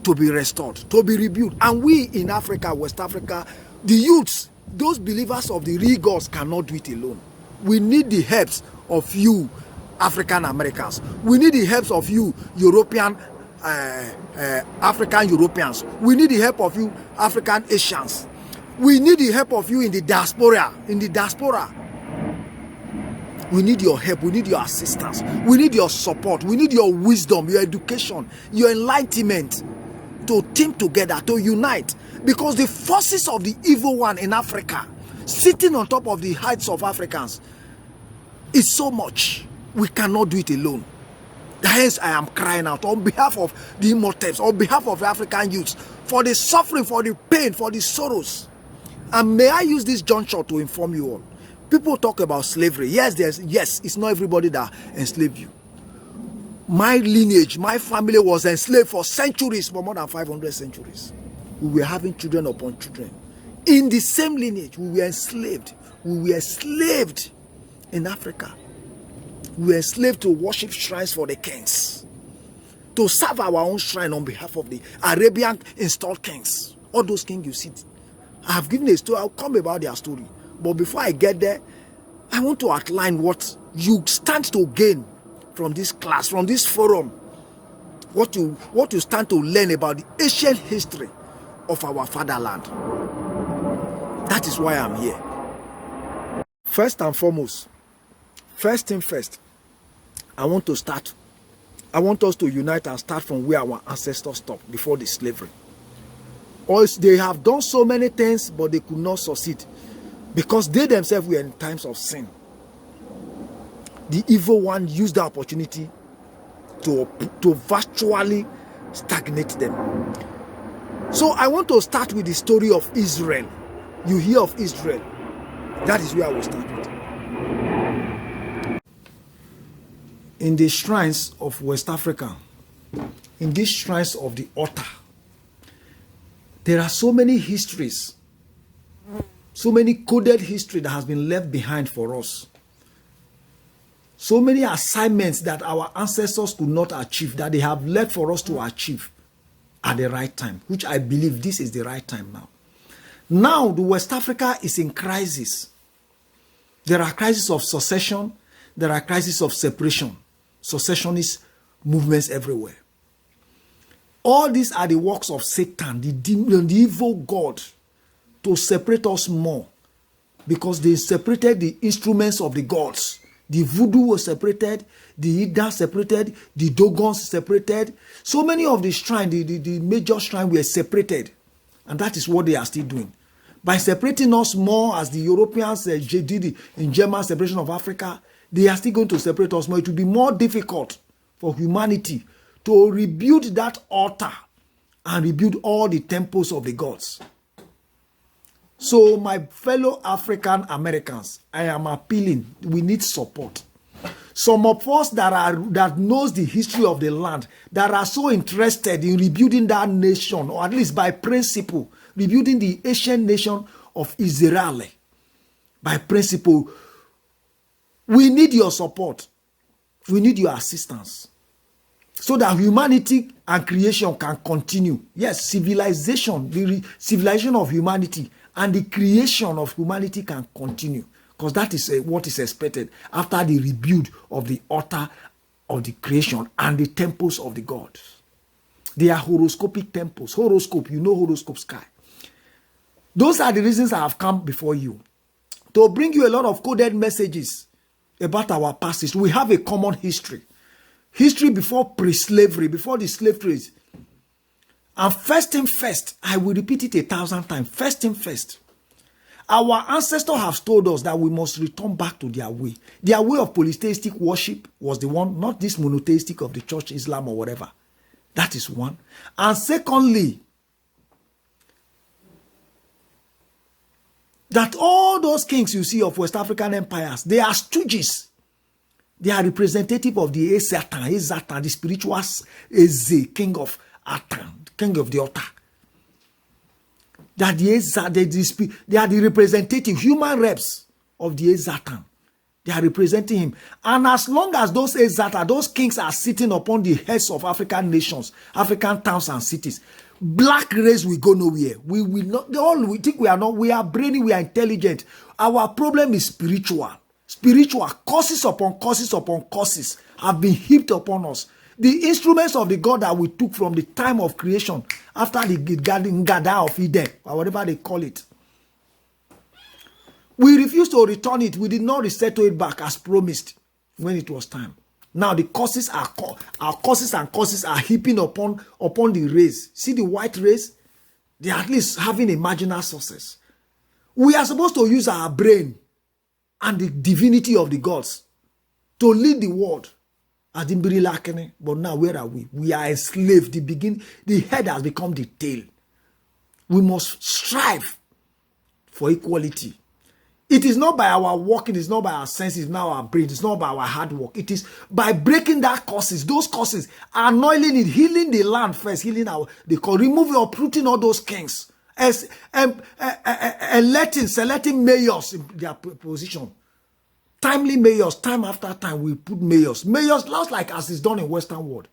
to be restored, to be rebuilt. And we in Africa, West Africa, the youths, those believers of the real gods cannot do it alone. We need the help of you, African Americans. We need the help of you, European, African Europeans. We need the help of you, African Asians. We need the help of you in the diaspora. We need your help. We need your assistance. We need your support. We need your wisdom, your education, your enlightenment to team together, to unite. Because the forces of the evil one in Africa, sitting on top of the heights of Africans, is so much. We cannot do it alone. Hence, I am crying out on behalf of the immortals, on behalf of African youths, for the suffering, for the pain, for the sorrows. And may I use this juncture to inform you all. People talk about slavery. Yes, it's not everybody that enslaved you. My lineage, my family was enslaved for centuries, for more than 500 centuries. We were having children upon children. In the same lineage, we were enslaved. We were enslaved in Africa. We were enslaved to worship shrines for the kings, to serve our own shrine on behalf of the Arabian installed kings. All those kings you see. I have given a story. I'll come about their story. But before I get there, I want to outline what you stand to gain from this class, from this forum. What you stand to learn about the ancient history of our fatherland. That is why I'm here. First and foremost, first thing first, I want us to unite and start from where our ancestors stopped before the slavery. Or they have done so many things, but they could not succeed because they themselves were in times of sin. The evil one used the opportunity to virtually stagnate them. So I want to start with the story of Israel. You hear of Israel. That is where I will start with. In the shrines of West Africa, in these shrines of the Ottah, there are so many histories, so many coded history that has been left behind for us. So many assignments that our ancestors could not achieve, that they have left for us to achieve at the right time, which I believe this is the right time now. Now, the West Africa is in crisis. There are crises of succession. There are crises of separation. Secessionist movements everywhere. All these are the works of Satan, the evil God, to separate us more. Because they separated the instruments of the gods. The voodoo was separated, the Ida separated, the Dogons separated. So many of the shrines, the major shrines were separated. And that is what they are still doing. By separating us more as the Europeans did in German separation of Africa, they are still going to separate us more. It will be more difficult for humanity to rebuild that altar and rebuild all the temples of the gods. So my fellow African Americans, I am appealing, we need support. Some of us that knows the history of the land, that are so interested in rebuilding that nation, or at least by principle, rebuilding the ancient nation of Israel. By principle, we need your support. We need your assistance. So that humanity and creation can continue. Yes, civilization, the civilization of humanity and the creation of humanity can continue. Because that is what is expected after the rebuild of the altar of the creation and the temples of the gods. They are horoscopic temples. Horoscope, you know horoscope sky. Those are the reasons I have come before you. To bring you a lot of coded messages about our past history. We have a common history. History before pre-slavery, before the slave trades. And first thing first, I will repeat it 1,000 times. First thing first. Our ancestors have told us that we must return back to their way. Their way of polytheistic worship was the one, not this monotheistic of the church, Islam or whatever. That is one. And secondly, that all those kings you see of West African empires, they are stooges. They are representative of the Satan, the spiritual Eze, king of Atan, king of the Ottah. That they are the representative human reps of the Satan. They are representing him. And as long as those Ezata, those kings are sitting upon the heads of African nations, African towns and cities, black race will go nowhere. We will not. All we think we are not. We are brainy. We are intelligent. Our problem is spiritual. Spiritual causes upon causes upon causes have been heaped upon us. The instruments of the God that we took from the time of creation after the garden of Eden, or whatever they call it. We refused to return it. We did not resettle it back as promised when it was time. Now the causes are causes are heaping upon the race. See the white race? They are at least having a marginal success. We are supposed to use our brain and the divinity of the gods to lead the world. But now where are we? We are enslaved. The head has become the tail. We must strive for equality. It is not by our work, it is not by our senses, it's not our brain, it's not by our hard work. It is by breaking that causes, those causes, annulling it, healing the land first, healing removing or uprooting all those kings, selecting mayors in their position. Timely mayors, time after time, we put mayors. Mayors, just like as is done in Western world.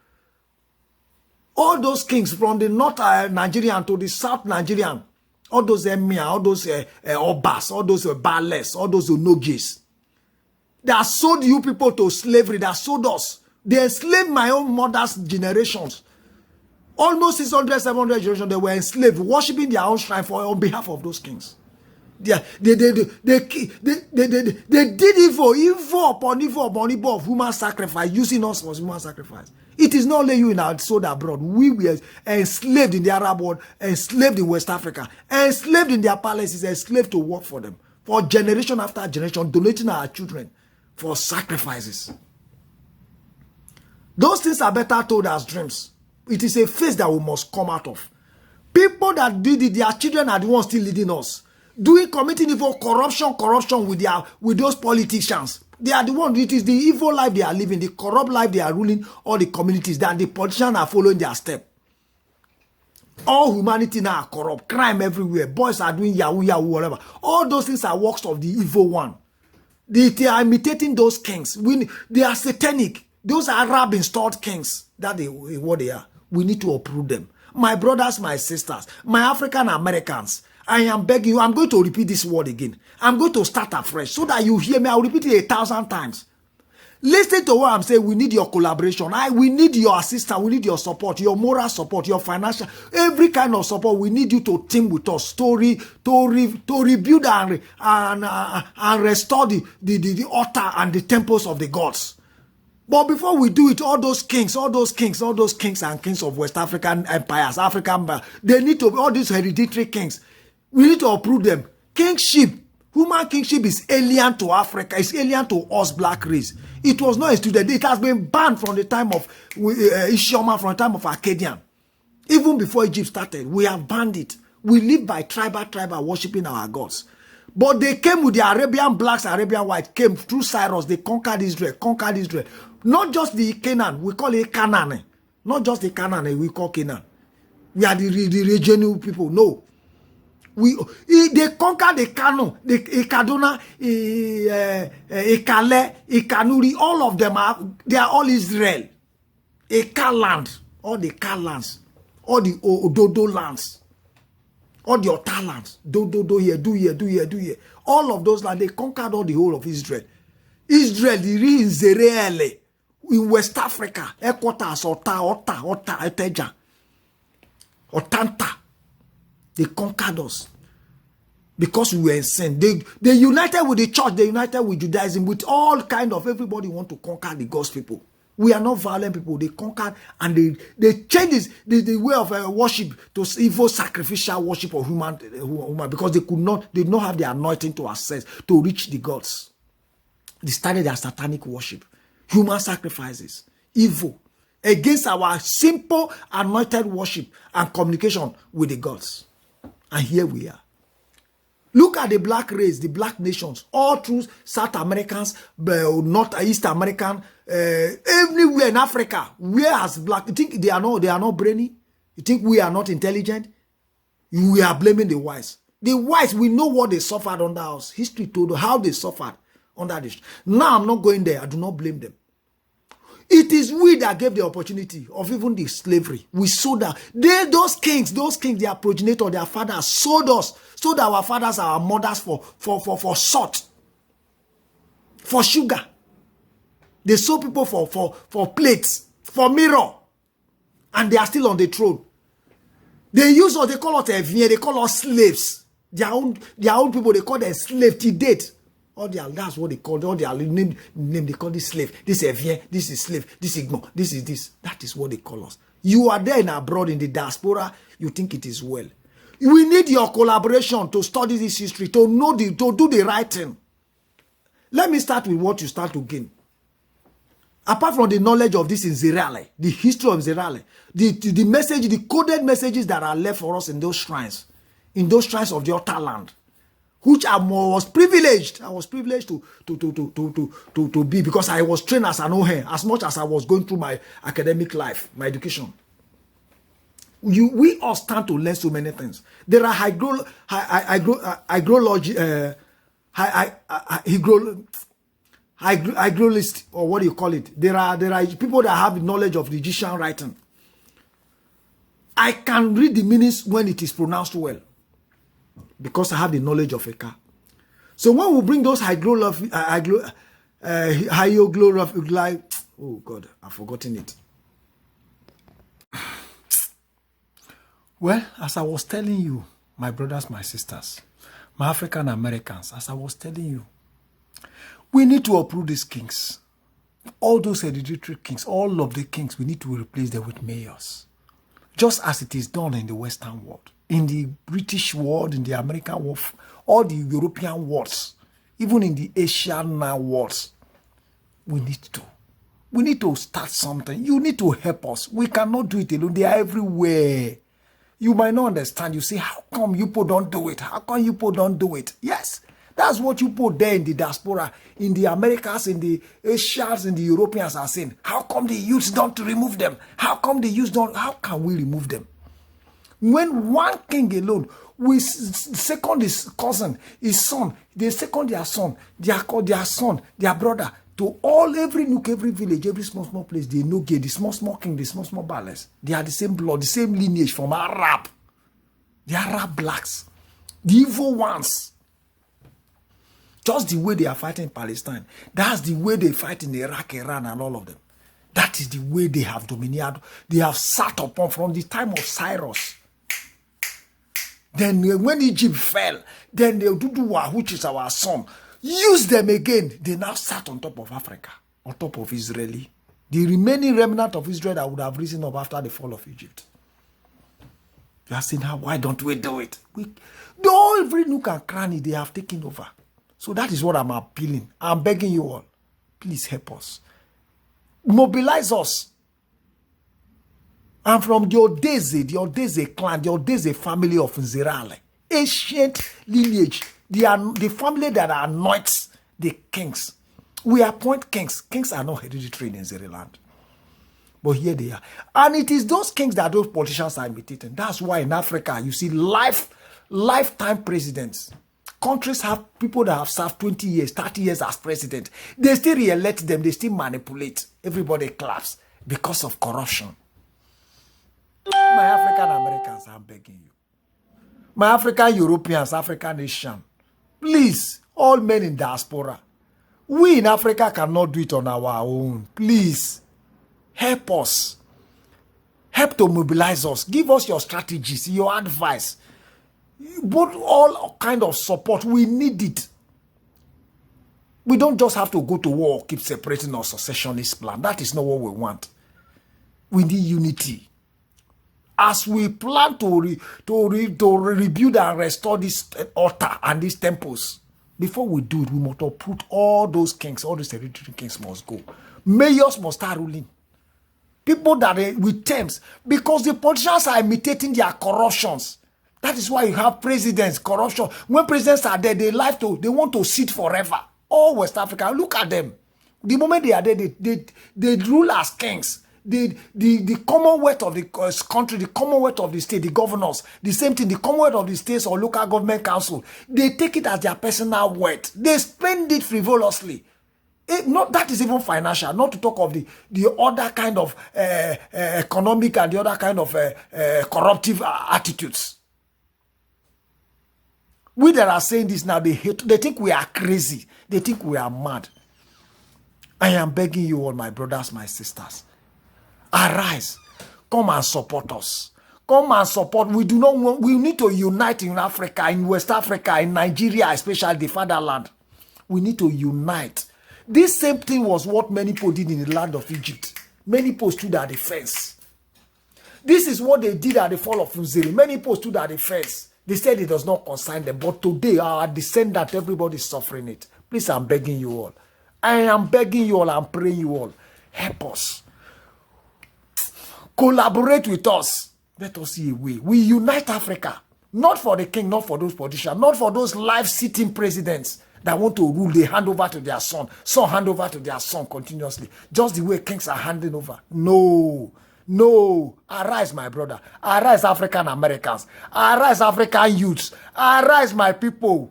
All those kings from the north Nigerian to the south Nigerian, all those emir, all those obas, all those bales, all those onogis, that sold you people to slavery, that sold us. They enslaved my own mother's generations. Almost 600, 700 generations, they were enslaved, worshipping their own shrine on behalf of those kings. They did evil upon evil of human sacrifice, using us for human sacrifice. It is not only you in our sold abroad. We were enslaved in the Arab world, enslaved in West Africa, enslaved in their palaces, enslaved to work for them. For generation after generation, donating our children for sacrifices. Those things are better told as dreams. It is a phase that we must come out of. People that did it, their children are the ones still leading us. Committing evil, corruption with those politicians. They are the ones. It is the evil life they are living, the corrupt life they are ruling all the communities, that the politicians are following their step. All humanity now are corrupt, crime everywhere. Boys are doing yahoo, whatever. All those things are works of the evil one. They are imitating those kings. They are satanic. Those are Arab installed kings. That is what they are. We need to uproot them. My brothers, my sisters, my African Americans, I am begging you. I'm going to repeat this word again. I'm going to start afresh so that you hear me. I'll repeat it 1,000 times. Listen to what I'm saying. We need your collaboration. We need your assistance. We need your support, your moral support, your financial, every kind of support. We need you to team with us to rebuild and restore the altar and the temples of the gods. But before we do it, all those kings and kings of West African empires, they need to be all these hereditary kings. We need to uproot them. Kingship, human kingship is alien to Africa. It's alien to us, black race. It was not instituted. It has been banned from the time of Ishoma, from the time of Akkadian. Even before Egypt started, we have banned it. We live by tribal worshiping our gods. But they came with the Arabian blacks, Arabian whites, came through Cyrus. They conquered Israel. Not just the Canaan, we call it Canaan. Not just the Canaan, we call Canaan. We are the regional people. No. They conquered the Kano, the Kaduna, Ikale, Ikanuri, all of them they are all Israel. Land, all the Ka lands, all the Ododo lands, all the Ottah lands. Do here. All of those lands, they conquered all the whole of Israel. Israel, the Nzere in West Africa, headquarters, Ottah, Eteja, Otanta. They conquered us because we were in sin. They united with the church. They united with Judaism, with all kind of everybody want to conquer the God's people. We are not violent people. They conquered and they changed the way of worship to evil sacrificial worship of human because they did not have the anointing to access to reach the gods. They started their satanic worship, human sacrifices, evil, against our simple anointed worship and communication with the gods. And here we are. Look at the black race, the black nations, all through South Americans, North East American, everywhere in Africa. Where has black? You think they are not brainy? You think we are not intelligent? We are blaming the whites. The whites, we know what they suffered under us. History told us how they suffered under this. Now I'm not going there. I do not blame them. It is we that gave the opportunity of even the slavery. We sold that. Those kings, their progenitor, their fathers sold us. Sold our fathers, our mothers for salt, for sugar. They sold people for plates, for mirror. And they are still on the throne. They use us, they call us they call us slaves. Their own people, they call them slaves to date. That's what they call all their name. They call this slave. This is Evien. This is slave. This is Igbo. This is this. That is what they call us. You are there in abroad in the diaspora. You think it is well. We need your collaboration to study this history, to know to do the right thing. Let me start with what you start to gain. Apart from the knowledge of this in Nzere, the history of Nzere, the message, the coded messages that are left for us in those shrines of the Ottah land. Which I was privileged. I was privileged to be because I was trained as an Ohe as much as I was going through my academic life, my education. We all stand to learn so many things. There are hygrolist, or what do you call it? There are people that have knowledge of the Egyptian writing. I can read the meanings when it is pronounced well, because I have the knowledge of Eka. So when we bring those hieroglyph, oh God, I've forgotten it. Well, as I was telling you, my brothers, my sisters, my African Americans, as I was telling you, we need to uproot these kings. All those hereditary kings, all of the kings, we need to replace them with mayors. Just as it is done in the Western world, in the British world, in the American world, all the European worlds, even in the Asian worlds. We need to start something. You need to help us. We cannot do it alone. They are everywhere. You might not understand. You say, how come you people don't do it? How come you people don't do it? Yes, that's what you put there in the diaspora, in the Americas, in the Asians, in the Europeans are saying. How come the youths don't remove them? How come the youths don't? How can we remove them? When one king alone, we second his cousin, his son, they second their son, their brother, to every nook, every village, every small place, they know the small king, the small balance. They are the same blood, the same lineage from Arab. The Arab blacks. The evil ones. Just the way they are fighting Palestine. That's the way they fight in Iraq, Iran, and all of them. That is the way they have dominated. They have sat upon from the time of Cyrus. Then when Egypt fell, then the Oduduwa, which is our son, used them again. They now sat on top of Africa, on top of Israel. The remaining remnant of Israel that would have risen up after the fall of Egypt. You are saying, why don't we do it? Every nook and cranny they have taken over. So that is what I'm appealing. I'm begging you all. Please help us. Mobilize us. And from the Odeze clan, the Odeze family of Nzere, ancient lineage, the family that anoints the kings. We appoint kings. Kings are not hereditary in Nzere land. But here they are. And it is those kings that those politicians are imitating. That's why in Africa, you see lifetime presidents. Countries have people that have served 20 years, 30 years as president. They still re-elect them. They still manipulate. Everybody claps because of corruption. My African Americans, I'm begging you. My African Europeans, African Asian. Please, all men in diaspora. We in Africa cannot do it on our own. Please, help us. Help to mobilize us. Give us your strategies, your advice. But all kind of support. We need it. We don't just have to go to war, keep separating our secessionist plan. That is not what we want. We need unity. As we plan to rebuild and restore this altar and these temples, before we do it, we must uproot all those kings, all these hereditary kings must go. Mayors must start ruling. People that are with terms, because the politicians are imitating their corruptions. That is why you have presidents, corruption. When presidents are there, they want to sit forever. All West Africa, look at them. The moment they are there, they rule as kings. The commonwealth of the country, the commonwealth of the state, the governors, the same thing, the commonwealth of the states or local government council, they take it as their personal wealth. They spend it frivolously. That is even financial, not to talk of the other kind of economic and the other kind of corruptive attitudes. We that are saying this now, they think we are crazy. They think we are mad. I am begging you all, my brothers, my sisters. Arise. Come and support us. Come and support. We need to unite in Africa, in West Africa, in Nigeria, especially the fatherland. We need to unite. This same thing was what many people did in the land of Egypt. Many people stood at the fence. This is what they did at the fall of Nzere. Many people stood at the fence. They said it does not concern them. But today, our descendant, everybody is suffering it. Please, I'm begging you all. I am begging you all. I'm praying you all. Help us. Collaborate with us. Let us see a way. We unite Africa. Not for the king, not for those politicians, not for those life-sitting presidents that want to rule. They hand over to their son. Son hand over to their son continuously. Just the way kings are handing over. No. No. Arise, my brother. Arise, African Americans. Arise, African youths. Arise, my people.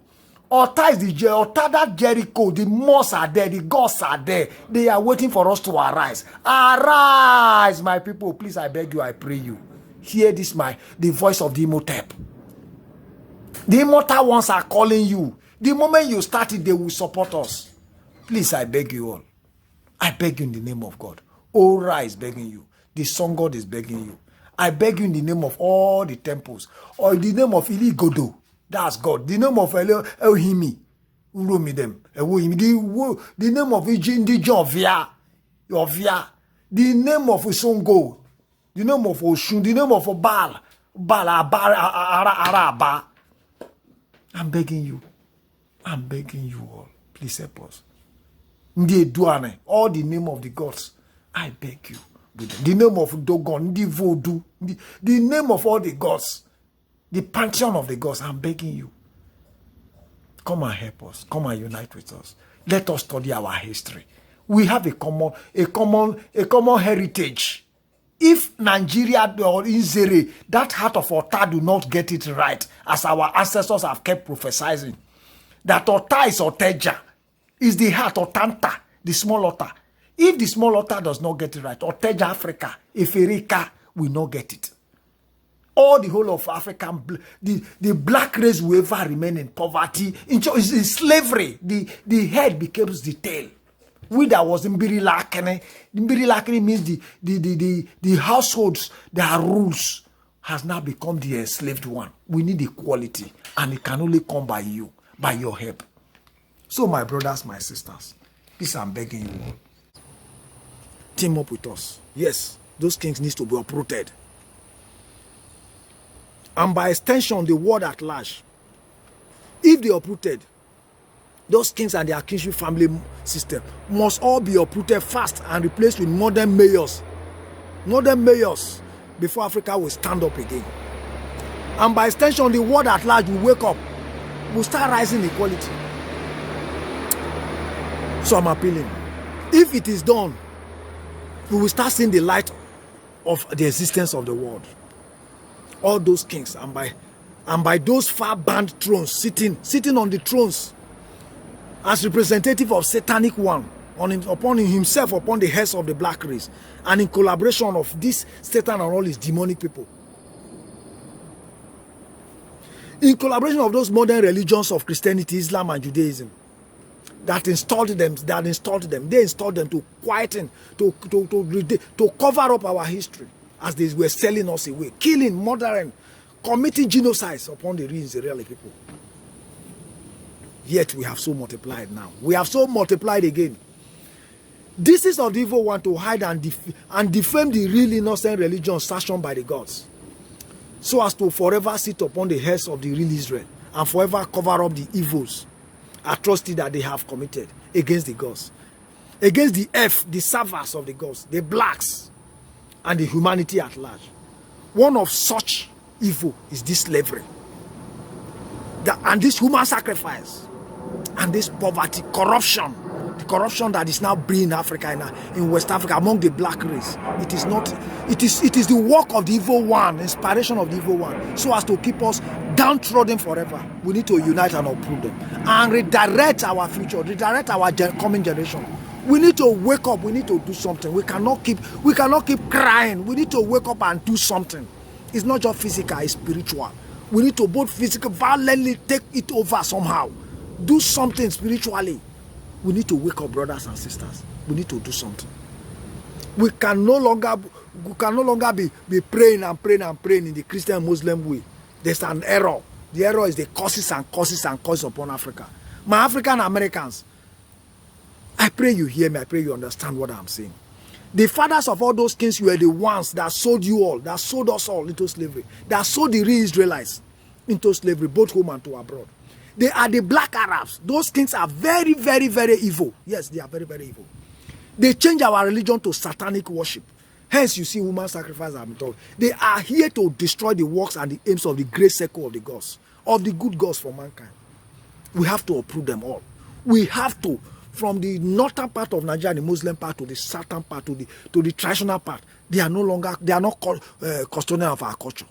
Ottah is Ottah, that Jericho, the mosques are there, the gods are there. They are waiting for us to arise. Arise, my people. Please, I beg you, I pray you. Hear this, the voice of the Imhotep. The immortal ones are calling you. The moment you start it, they will support us. Please, I beg you all. I beg you in the name of God. Ora is begging you. The sun god is begging you. I beg you in the name of all the temples. Or in the name of Iligodo. That's God. The name of Elohimi. The name of Ijindijovia. The name of Usongo. The name of Oshun. The name of Baal. Araba. I'm begging you. I'm begging you all. Please help us. All the name of the gods. I beg you. The name of Dogon, the Voodoo, the name of all the gods, the pantheon of the gods. I'm begging you. Come and help us. Come and unite with us. Let us study our history. We have a common heritage. If Nigeria or Nzere, that heart of Ottah, do not get it right, as our ancestors have kept prophesying, that Ottah is Oteja, is the heart of Tanta, the small Ottah. If the small Ottah does not get it right, Oteja Africa, Eferika will not get it. all the whole of African, the black race will ever remain in poverty, in slavery. The head becomes the tail. We that was Nzere means the households, their rules has now become the enslaved one. We need equality, and it can only come by you, by your help. So my brothers, my sisters, please I'm begging you, team up with us. Yes, those kings need to be uprooted. And by extension, the world at large, if they are uprooted, those kings and their kingship family system must all be uprooted fast and replaced with modern mayors. Modern mayors before Africa will stand up again. And by extension, the world at large will wake up, will start rising equality. So I'm appealing. If it is done, we will start seeing the light of the existence of the world. All those kings, and by those far-banned thrones sitting on the thrones as representative of satanic one upon himself, upon the heads of the black race, and in collaboration of this Satan and all his demonic people. In collaboration of those modern religions of Christianity, Islam, and Judaism that installed them, they installed them to quieten, to cover up our history as they were selling us away, killing, murdering, committing genocides upon the Nzere people. Yet we have so multiplied now. We have so multiplied again. This is of the evil one to hide and defame the real innocent religion sanctioned by the gods, so as to forever sit upon the heads of the real Israel and forever cover up the evils, atrocity that they have committed against the gods, against the servers of the gods, the blacks, and the humanity at large. One of such evil is this slavery, and this human sacrifice, and this poverty, corruption, the corruption that is now brewing in Africa, in West Africa, among the black race. It is the work of the evil one, inspiration of the evil one, so as to keep us downtrodden forever. We need to unite and uproot them and redirect our future, redirect our coming generation. We need to wake up. We need to do something. We cannot keep crying. We need to wake up and do something. It's not just physical, it's spiritual. We need to both physical, violently take it over somehow. Do something spiritually. We need to wake up, brothers and sisters. We need to do something. We can no longer be praying in the Christian Muslim way. There's an error. The error is the causes upon Africa. My African Americans, I pray you hear me. I pray you understand what I'm saying. The fathers of all those kings were the ones that sold you all, that sold us all into slavery, that sold the real Israelites into slavery, both home and to abroad. They are the black Arabs. Those kings are very, very, very evil. Yes, they are very, very evil. They change our religion to satanic worship. Hence, you see human sacrifice. I'm talking. They are here to destroy the works and the aims of the great circle of the gods, of the good gods for mankind. We have to uproot them all. We have to, from the northern part of Nigeria, the Muslim part, to the southern part, to the traditional part. They are not custodian of our culture.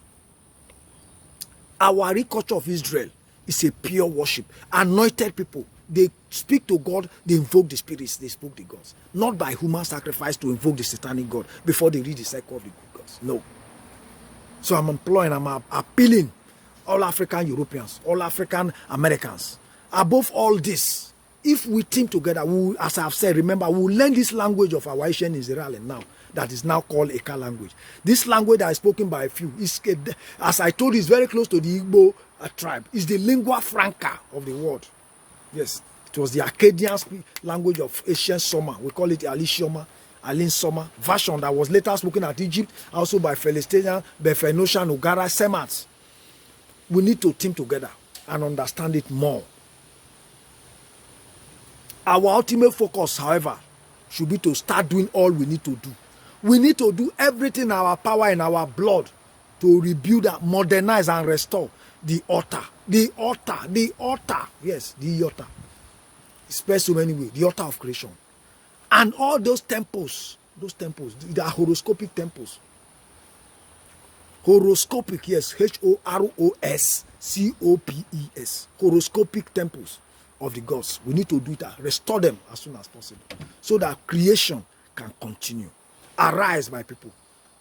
Our real culture of Israel is a pure worship. Anointed people, they speak to God, they invoke the spirits, they spoke the gods. Not by human sacrifice to invoke the satanic god before they reach the cycle of the good gods. No. So I'm appealing all African Europeans, all African Americans. Above all this, if we team together, we, as I've said, remember, we will learn this language of our Asian Israel now, that is now called Ican language. This language that is spoken by a few, is, as I told you, is very close to the Igbo tribe. It's the lingua franca of the world. Yes, it was the Akkadian language of ancient Soma. We call it Alin Soma version that was later spoken at Egypt, also by Philistines, Bephenoshan, Ugara, Semats. We need to team together and understand it more. Our ultimate focus, however, should be to start doing all we need to do. We need to do everything in our power and our blood to rebuild, modernize, and restore the Ottah. The Ottah. The Ottah. Yes, the Ottah. It's spelled so many ways. The Ottah of creation. And all those temples, they are horoscopic temples. Horoscopic, yes, Horoscopes. Horoscopic temples of the gods. We need to do that, restore them as soon as possible, so that creation can continue. Arise, my people.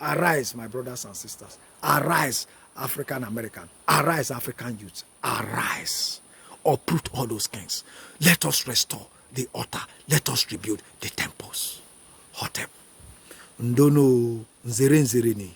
Arise, my brothers and sisters. Arise African American. Arise, African youth. Arise. Uproot all those kings. Let us restore the Ottah. Let us rebuild the temples. Hotep. Ndono Nzere ni.